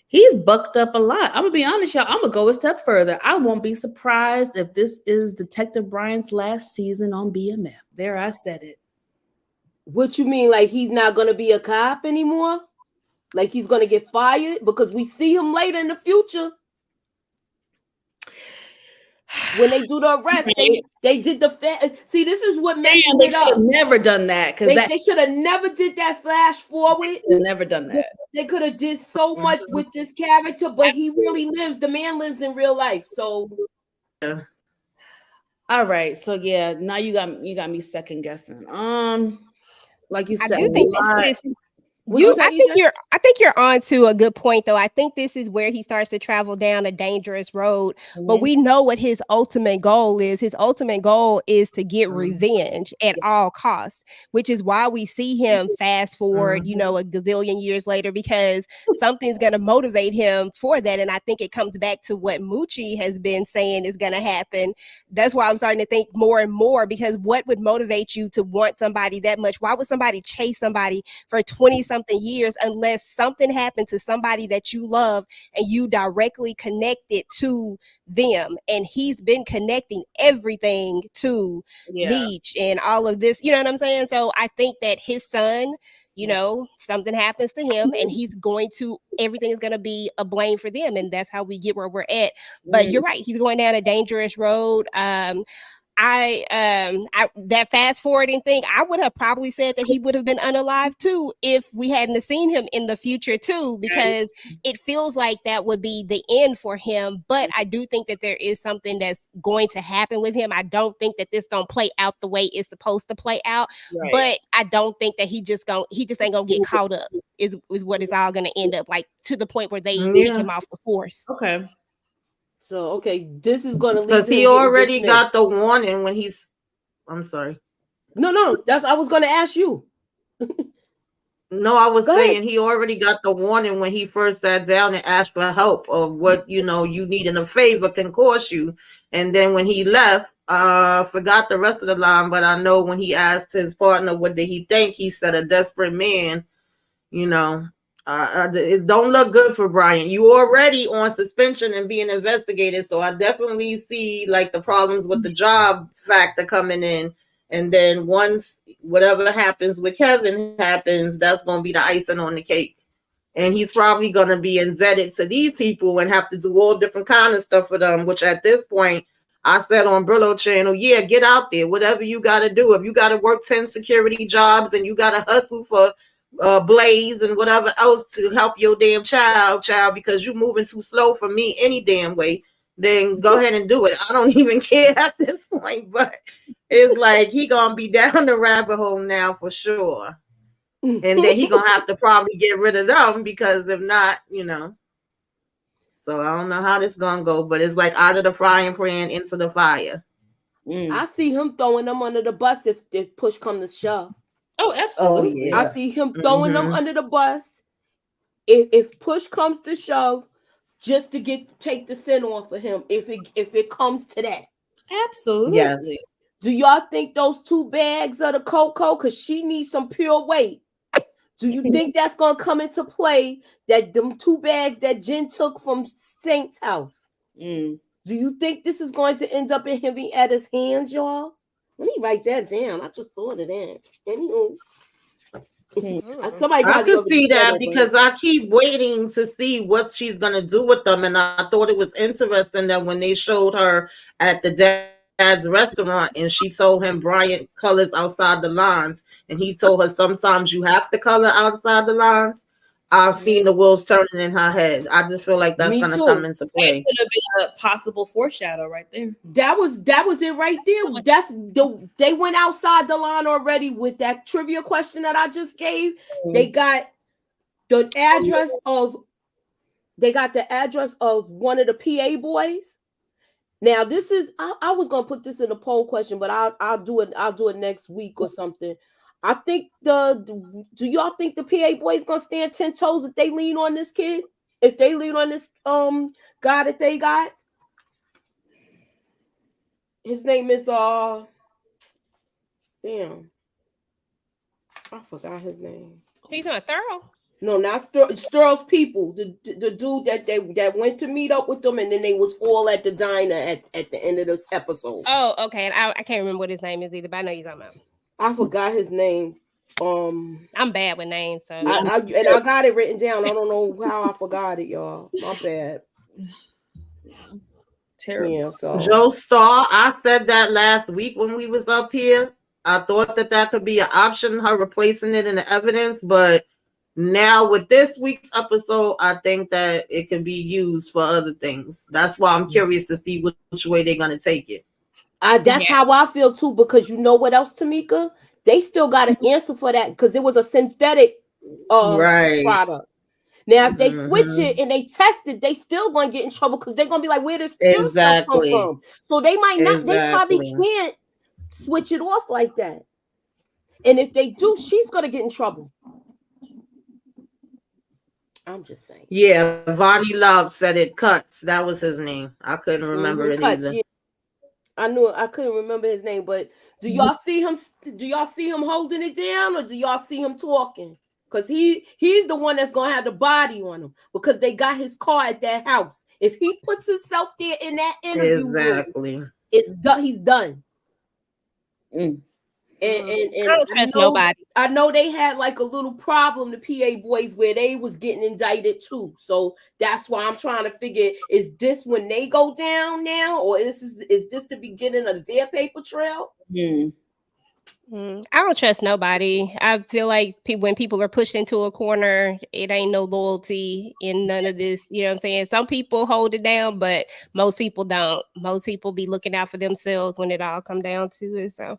He's bucked up a lot. I'm gonna be honest, y'all. I'm gonna go a step further. I won't be surprised if this is Detective Brian's last season on BMF. There, I said it. What you mean, like he's not gonna be a cop anymore? Like he's gonna get fired? Because we see him later in the future. When they do the arrest, they did the see. This is what messed Damn, they it should up. have never done that because They should have never did that flash forward. Never done that. They could have did so much with this character, but he really lives. The man lives in real life. So, Yeah. All right. So yeah, now you got me second guessing. Like you I said, do think this is I think you're on to a good point though. I think this is where he starts to travel down a dangerous road. But we know what his ultimate goal is. His ultimate goal is to get revenge at all costs, which is why we see him fast forward, a gazillion years later, because something's going to motivate him for that. And I think it comes back to what Moochie has been saying is going to happen. That's why I'm starting to think more and more, because what would motivate you to want somebody that much? Why would somebody chase somebody for 20 something years unless something happened to somebody that you love and you directly connected to them? And he's been connecting everything to Meech and all of this, you know what I'm saying? So I think that his son, something happens to him and everything is going to be a blame for them. And that's how we get where we're at. But you're right. He's going down a dangerous road. That fast forwarding thing, I would have probably said that he would have been unalive too if we hadn't seen him in the future too, because it feels like that would be the end for him. But I do think that there is something that's going to happen with him. I don't think that this gonna play out the way it's supposed to play out, but I don't think that he just ain't gonna get caught up is what it's all gonna end up like, to the point where they kick him off the force. Okay. So, this is going to lead because to he already got the warning when he's. I'm sorry. No. I was going to ask you. No, I was saying he already got the warning when he first sat down and asked for help of what you needing a favor can cost you. And then when he left, forgot the rest of the line, but I know when he asked his partner what did he think, he said a desperate man. It don't look good for Brian. You already on suspension and being investigated, so I definitely see like the problems with the job factor coming in. And then once whatever happens with Kevin happens, that's going to be the icing on the cake. And he's probably going to be indebted to these people and have to do all different kind of stuff for them, which at this point, I said on Brillo channel, get out there, whatever you got to do. If you got to work 10 security jobs and you got to hustle for Blaze and whatever else to help your damn child, because you moving too slow for me any damn way, then go ahead and do it. I don't even care at this point, but it's like he gonna be down the rabbit hole now for sure. And then he gonna have to probably get rid of them, because if not, so I don't know how this gonna go, but it's like out of the frying pan into the fire. I see him throwing them under the bus if push comes to shove. Oh, absolutely. I see him throwing them under the bus if push comes to shove, just to take the sin off of him, if it comes to that. Absolutely. Yes. Do y'all think those 2 bags of the cocoa, because she needs some pure weight, do you think that's going to come into play, that them 2 bags that Jen took from Saint's house? Do you think this is going to end up in Henrietta's hands, y'all? Let me write that down. I just thought of that. Anywho. Somebody I probably could already see said that that. because I keep waiting to see what she's gonna do with them, and I thought it was interesting that when they showed her at the dad's restaurant and she told him Bryant colors outside the lines, and he told her sometimes you have to color outside the lines. I've seen the wheels turning in her head. I just feel like that's Me gonna come too. into That play. could have been a possible foreshadow right there. That was it right there. They went outside the line already with that trivia question that I just gave. They got the address of one of the PA boys. Now this is I was gonna put this in a poll question, but I'll do it next week or something. I think do y'all think the PA boy is gonna stand 10 toes if they lean on this kid? If they lean on this guy that they got? His name is Sam. I forgot his name. He's on Thorough. No, not Sterl's people. The dude that went to meet up with them, and then they was all at the diner at the end of this episode. Oh, okay. And I can't remember what his name is either, but I know you're talking about. I forgot his name. I'm bad with names, so I got it written down. I don't know how I forgot it, y'all. My bad. Terrible. Yeah, so Joe Starr, I said that last week when we was up here. I thought that could be an option, her replacing it in the evidence, but now with this week's episode, I think that it can be used for other things. That's why I'm curious to see which way they're gonna take it. That's how I feel too, because you know what else, Tamika? They still got an answer for that because it was a synthetic product. Now, if they switch it and they test it, they still gonna get in trouble because they're gonna be like, where does pure stuff come from? So they might not, they probably can't switch it off like that. And if they do, she's gonna get in trouble. I'm just saying. Yeah, Vonnie Love said it cuts. That was his name. I couldn't remember it Cuts, either. yeah. I knew I couldn't remember his name, but do y'all see him? Do y'all see him holding it down, or do y'all see him talking? Because he's the one that's gonna have the body on him because they got his car at that house. If he puts himself there in that interview, it's done. He's done. And I don't trust nobody. I know they had like a little problem, the PA boys, where they was getting indicted too. So that's why I'm trying to figure: is this when they go down now, or is this the beginning of their paper trail? I don't trust nobody. I feel like when people are pushed into a corner, it ain't no loyalty in none of this. You know what I'm saying? Some people hold it down, but most people don't. Most people be looking out for themselves when it all come down to it. So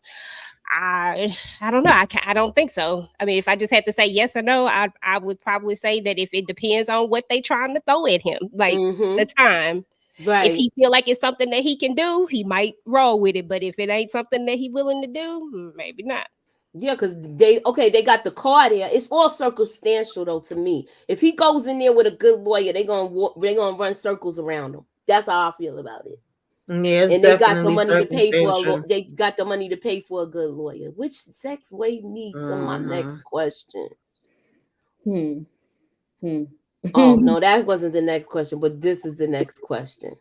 I don't know. I don't think so. I mean, if I just had to say yes or no, I would probably say that if it depends on what they trying to throw at him, like the time. Right. If he feel like it's something that he can do, he might roll with it. But if it ain't something that he willing to do, maybe not. Yeah, because they got the car there. It's all circumstantial though to me. If he goes in there with a good lawyer, they gonna run circles around him. That's how I feel about it. Yeah, and they got the money to pay for they got the money to pay for a good lawyer. Which sex way needs on my next question? Oh no, that wasn't the next question, but this is the next question.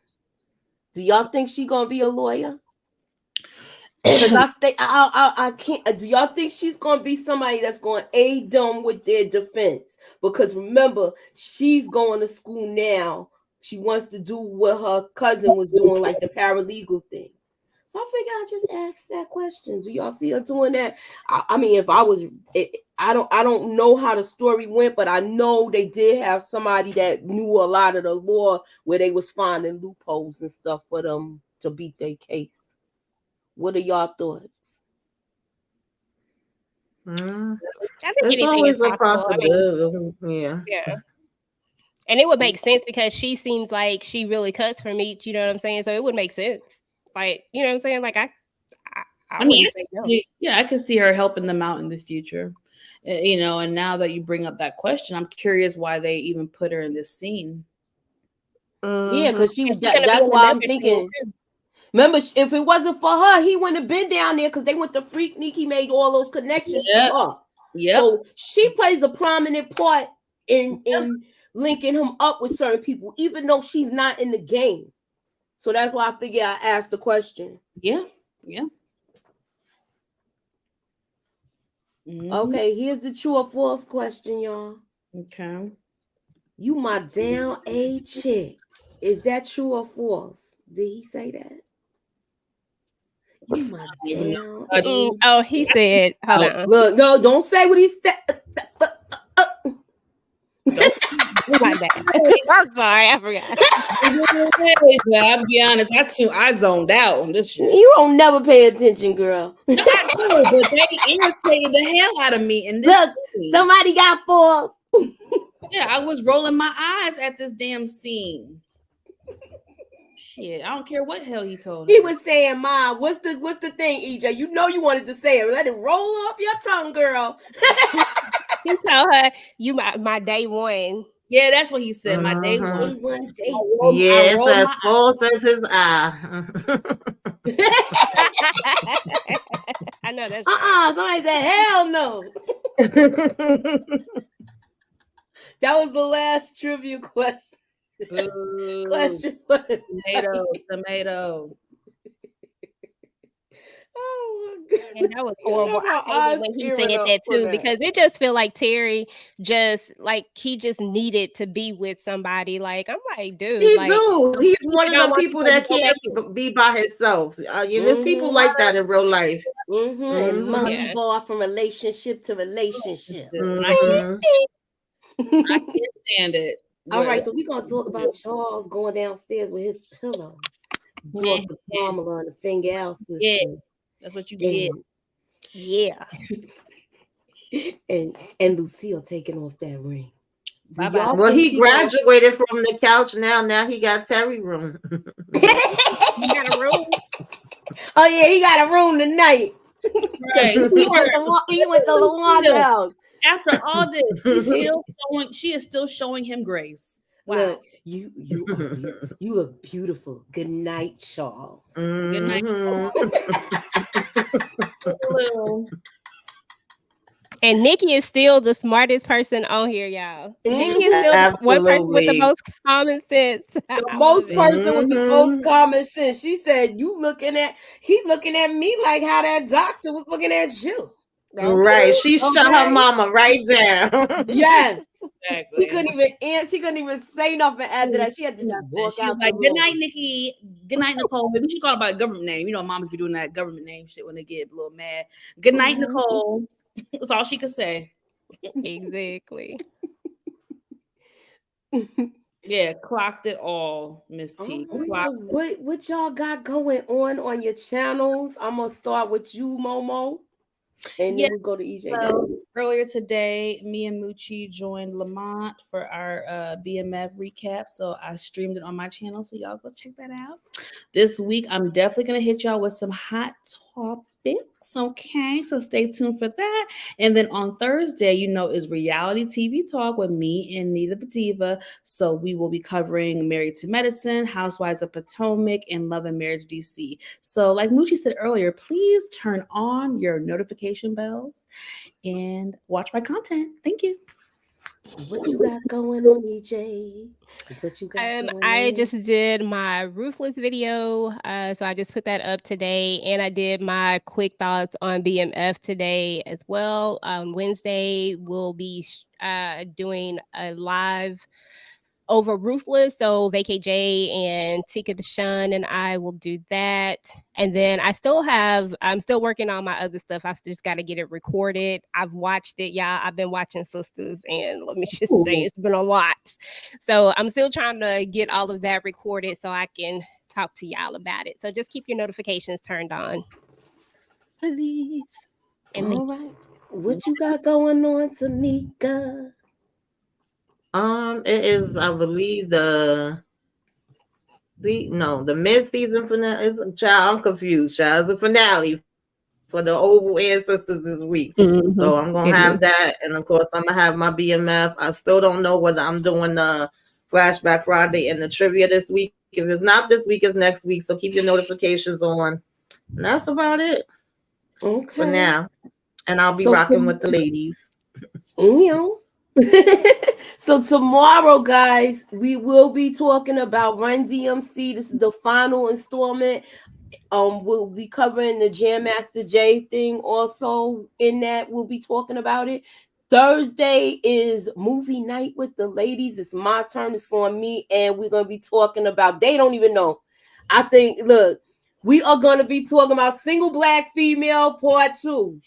Do y'all think she gonna be a lawyer? Because I can't. Do y'all think she's gonna be somebody that's gonna aid them with their defense? Because remember, she's going to school now. She wants to do what her cousin was doing, like the paralegal thing. So I figured I'd just ask that question. Do y'all see her doing that? I mean, if I was, I don't know how the story went, but I know they did have somebody that knew a lot of the law where they was finding loopholes and stuff for them to beat their case. What are y'all thoughts? I think it's always a possibility. Yeah. And it would make sense because she seems like she really cuts for meat. You know what I'm saying? So it would make sense. Like, you know what I'm saying? Like I mean, say no. Yeah, I could see her helping them out in the future. You know, and now that you bring up that question, I'm curious why they even put her in this scene. Yeah, because that's why I'm thinking. Remember, if it wasn't for her, he wouldn't have been down there because they went to Freaknik. He made all those connections Yep. for her. Yep. So she plays a prominent part in linking him up with certain people, even though she's not in the game. So that's why I figure I asked the question. Yeah. Yeah. Mhm. Okay, here's the true or false question, y'all. Okay. You my down A chick. Is that true or false? Did he say that? You my down A chick. Oh, he said, hold on. Look, no, don't say what he said. My bad. I'm sorry, I forgot. I'll be honest, I zoned out on this shit. You don't never pay attention, girl. No, I do, but they irritated the hell out of me. And this Look, somebody got false. Yeah, I was rolling my eyes at this damn scene. Shit, I don't care what hell he told her. He was saying, "Ma, what's the thing, EJ? You know you wanted to say it. Let it roll off your tongue, girl." He told her, "You my day one." Yeah, that's what he said. My day one. Day one, day Yeah, it's as false as his eye. I know that's somebody said, "Hell no." That was the last trivia question. Question for tomato. Oh my god! And that was horrible. I hated when he said that too, because it just feel like Terry he just needed to be with somebody. Like, I'm like, dude, he like, do. so He's one of the people that can't be by himself. There's people like that in real life. And monkey ball from relationship to relationship. I can't stand it. All right, so we're gonna talk about Charles going downstairs with his pillow. Talk to Pamela and the finger out sister. Yeah, that's what you get. Yeah. and Lucille taking off that ring. Well, he graduated from the couch now he got Terry room. He got a room. Oh yeah, he got a room tonight. Right. He went to LaWanda's house. After all this, she is still showing him grace. Wow. Look, you are beautiful. Good night, Charles. Good night. And Nikki is still the smartest person on here, y'all. Nikki is still one person with the most common sense. The most person with the most common sense. She said, he looking at me like how that doctor was looking at you. Right. She shut her mama right down. Yes. Exactly. She couldn't even say nothing after that. She had to just walk out. Like, good night, Nikki. Good night, Nicole. Maybe she called by a government name. You know, moms be doing that government name shit when they get a little mad. Good night, Nicole. That's all she could say. Exactly. Yeah, clocked it all, Miss T. Right, so what y'all got going on your channels? I'm gonna start with you, Momo. And then we go to EJ. So, earlier today, me and Moochie joined Lamont for our BMF recap. So I streamed it on my channel. So y'all go check that out. This week, I'm definitely going to hit y'all with some hot topics. Okay, so stay tuned for that. And then on Thursday, is reality TV talk with me and Nita the Diva. So we will be covering Married to Medicine, Housewives of Potomac, and Love and Marriage DC. So like Moochie said earlier, please turn on your notification bells and watch my content. Thank you. What you got going on, EJ? What you got I just did my Ruthless video. So I just put that up today. And I did my quick thoughts on BMF today as well. On Wednesday, we'll be doing a live over Ruthless. So Vacay J and Tika Deshawn and I will do that. And then I'm still working on my other stuff. I just got to get it recorded. I've watched it, y'all. I've been watching Sisters, and let me just say it's been a lot. So I'm still trying to get all of that recorded so I can talk to y'all about it. So just keep your notifications turned on, please. And all right. What you got going on, Tamika? It is, I believe, the mid-season finale. Child, I'm confused. Child, it's the finale for the Oval Ancestors this week. So I'm gonna have that, and of course I'm gonna have my BMF. I still don't know whether I'm doing the Flashback Friday and the trivia this week If it's not this week, it's next week. So keep your notifications on. And that's about it for now. And I'll be rocking with the ladies. So tomorrow, guys, we will be talking about Run DMC. This is the final installment. We'll be covering the Jam Master Jay thing also. In that, we'll be talking about it. Thursday is movie night with the ladies. It's my turn. It's on me, and we're gonna be talking about. They don't even know. I think. Look, we are gonna be talking about Single Black Female Part 2.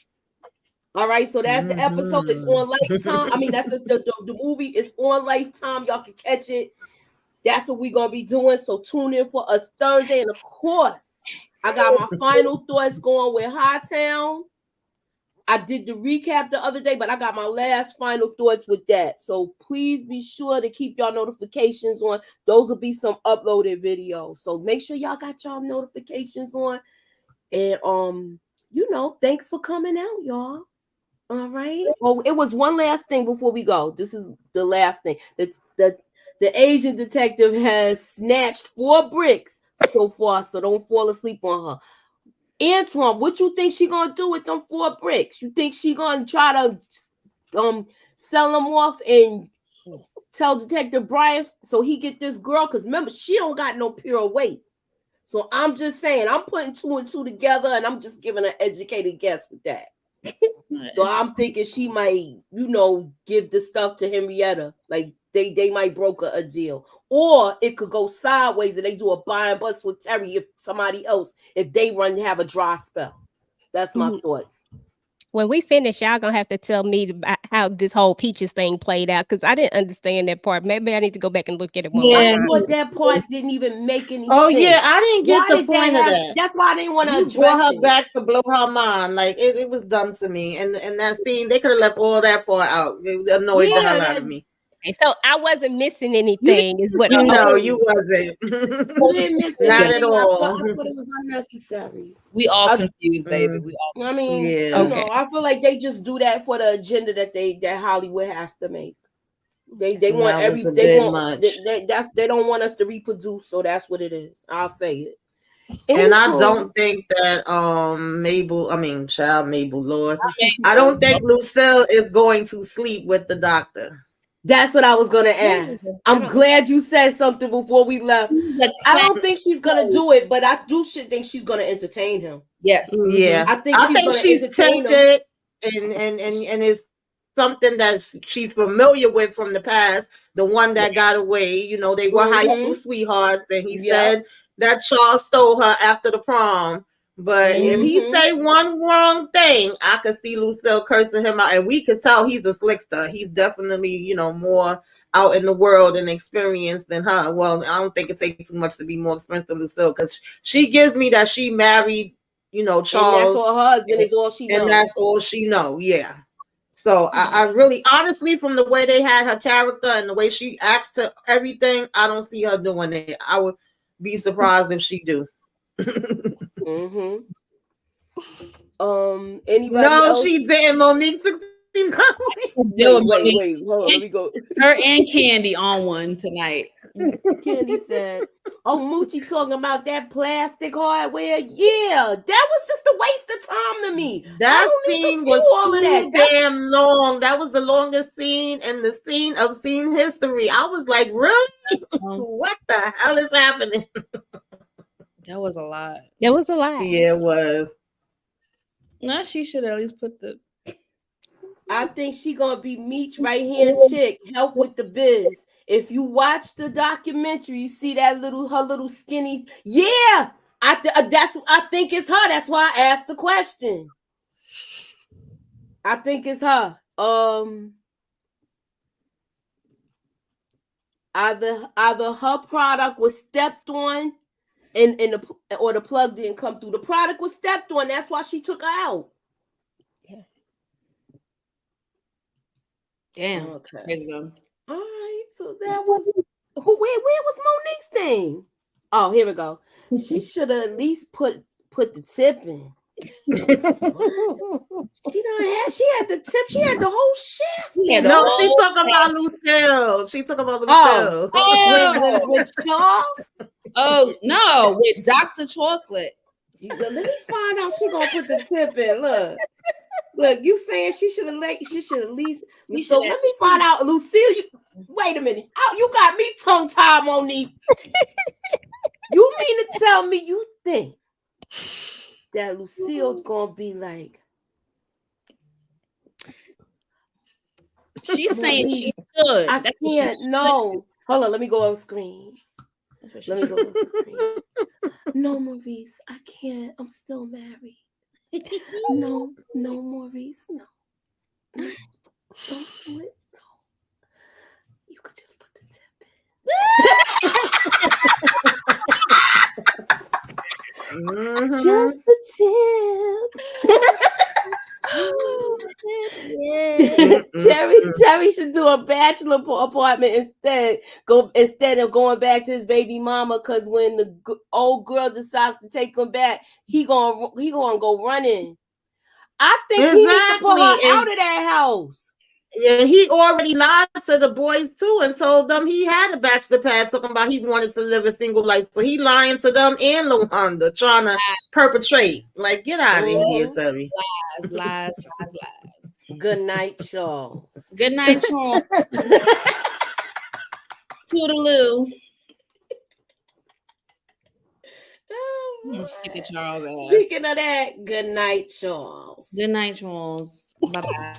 All right, so that's the episode. It's on Lifetime. I mean, that's the movie. It's on Lifetime. Y'all can catch it. That's what we're gonna be doing. So tune in for us Thursday, and of course, I got my final thoughts going with Hightown. I did the recap the other day, but I got my last final thoughts with that. So please be sure to keep y'all notifications on. Those will be some uploaded videos. So make sure y'all got y'all notifications on. And thanks for coming out, y'all. All right. Oh, it was one last thing before we go. This is the last thing. The Asian detective has snatched 4 bricks so far, so don't fall asleep on her. Antoine, what you think she gonna do with them 4 bricks? You think she gonna try to sell them off and tell Detective Brian so he get this girl? Because remember, she don't got no pure weight. So I'm just saying, I'm putting 2 and 2 together, and I'm just giving an educated guess with that. So I'm thinking she might, give the stuff to Henrietta. Like they might broker a deal. Or it could go sideways and they do a buy and bust with Terry if somebody else, if they have a dry spell. That's my thoughts. When we finish, y'all gonna have to tell me about how this whole Peaches thing played out, because I didn't understand that part. Maybe I need to go back and look at it. I thought that part didn't even make any sense. Oh yeah, I didn't get the point of that. That's why I didn't want to address brought her back to blow her mind. Like it was dumb to me. And that scene, they could have left all that part out. It annoyed the hell out of me. So I wasn't missing anything. Is what No, you wasn't. Not at all. I thought it was unnecessary. We all confused, baby. We all. I mean, I feel like they just do that for the agenda that Hollywood has to make. They want they don't want us to reproduce, so that's what it is. I'll say it. And I don't think that Mabel, Lord. I don't think Lucille is going to sleep with the doctor. That's what I was gonna ask. I'm glad you said something before we left. I don't think she's gonna do it, but I think she's gonna entertain him. Yes. Yeah. I think she's tempted and it's something that she's familiar with from the past. The one that got away, they were high school sweethearts, and he said that Charles stole her after the prom. But if he say one wrong thing, I could see Lucille cursing him out, and we could tell he's a slickster. He's definitely, more out in the world and experienced than her. Well, I don't think it takes too much to be more experienced than Lucille, because she gives me that she married, Charles. And that's all her husband is all she knows. And that's all she know, yeah. So I really, honestly, from the way they had her character and the way she acts to everything, I don't see her doing it. I would be surprised if she do. Anybody else? She didn't. Monique 69. Wait, hold on, let me go. Her and Candy on one tonight. Candy said, "Oh, Moochie talking about that plastic hardware. Yeah, that was just a waste of time to me. That scene was too damn long. That was the longest scene in the scene of scene history. I was like, really? What the hell is happening?" That was a lot. It was a lot. Yeah, it was. No, she should at least put the. I think she gonna be Meech's right hand chick, help with the biz. If you watch the documentary, you see that her little skinny. Yeah, I think it's her. That's why I asked the question. I think it's her. Either her product was stepped on, and the plug didn't come through. The product was stepped on. That's why she took her out. Damn. Okay. All right. So that was where was Monique's thing? Oh, here we go. She should have at least put the tip in. She had the tip. She had the whole shit. No, she talking about Lucille. She talking about Lucille. With Charles. Oh no, with Dr. Chocolate. Let me find out. She gonna put the tip in. Look. You saying she should have She should at least. So let me find out, Lucille. Wait a minute. You got me tongue tied, Monique. You mean to tell me you think that Lucille's gonna be like? She's saying she should. I can't. No. Hold on. Let me go on screen. Let me go on screen. No, Maurice. I can't. I'm still married. No, Maurice. No. Don't do it. No. You could just put the tip in. Just the tip. Jerry should do a bachelor apartment instead of going back to his baby mama, because when the old girl decides to take him back, he gonna go running. I think he needs to put her out of that house. Yeah, he already lied to the boys too and told them he had a bachelor pad, talking about he wanted to live a single life. So he lying to them and LaWanda, trying to perpetrate. Like, get out of here, Terry. Lies. Good night, Charles. Good night, Charles. Toodaloo. I'm sick of Charles. Speaking of that, good night, Charles. Good night, Charles. Bye-bye.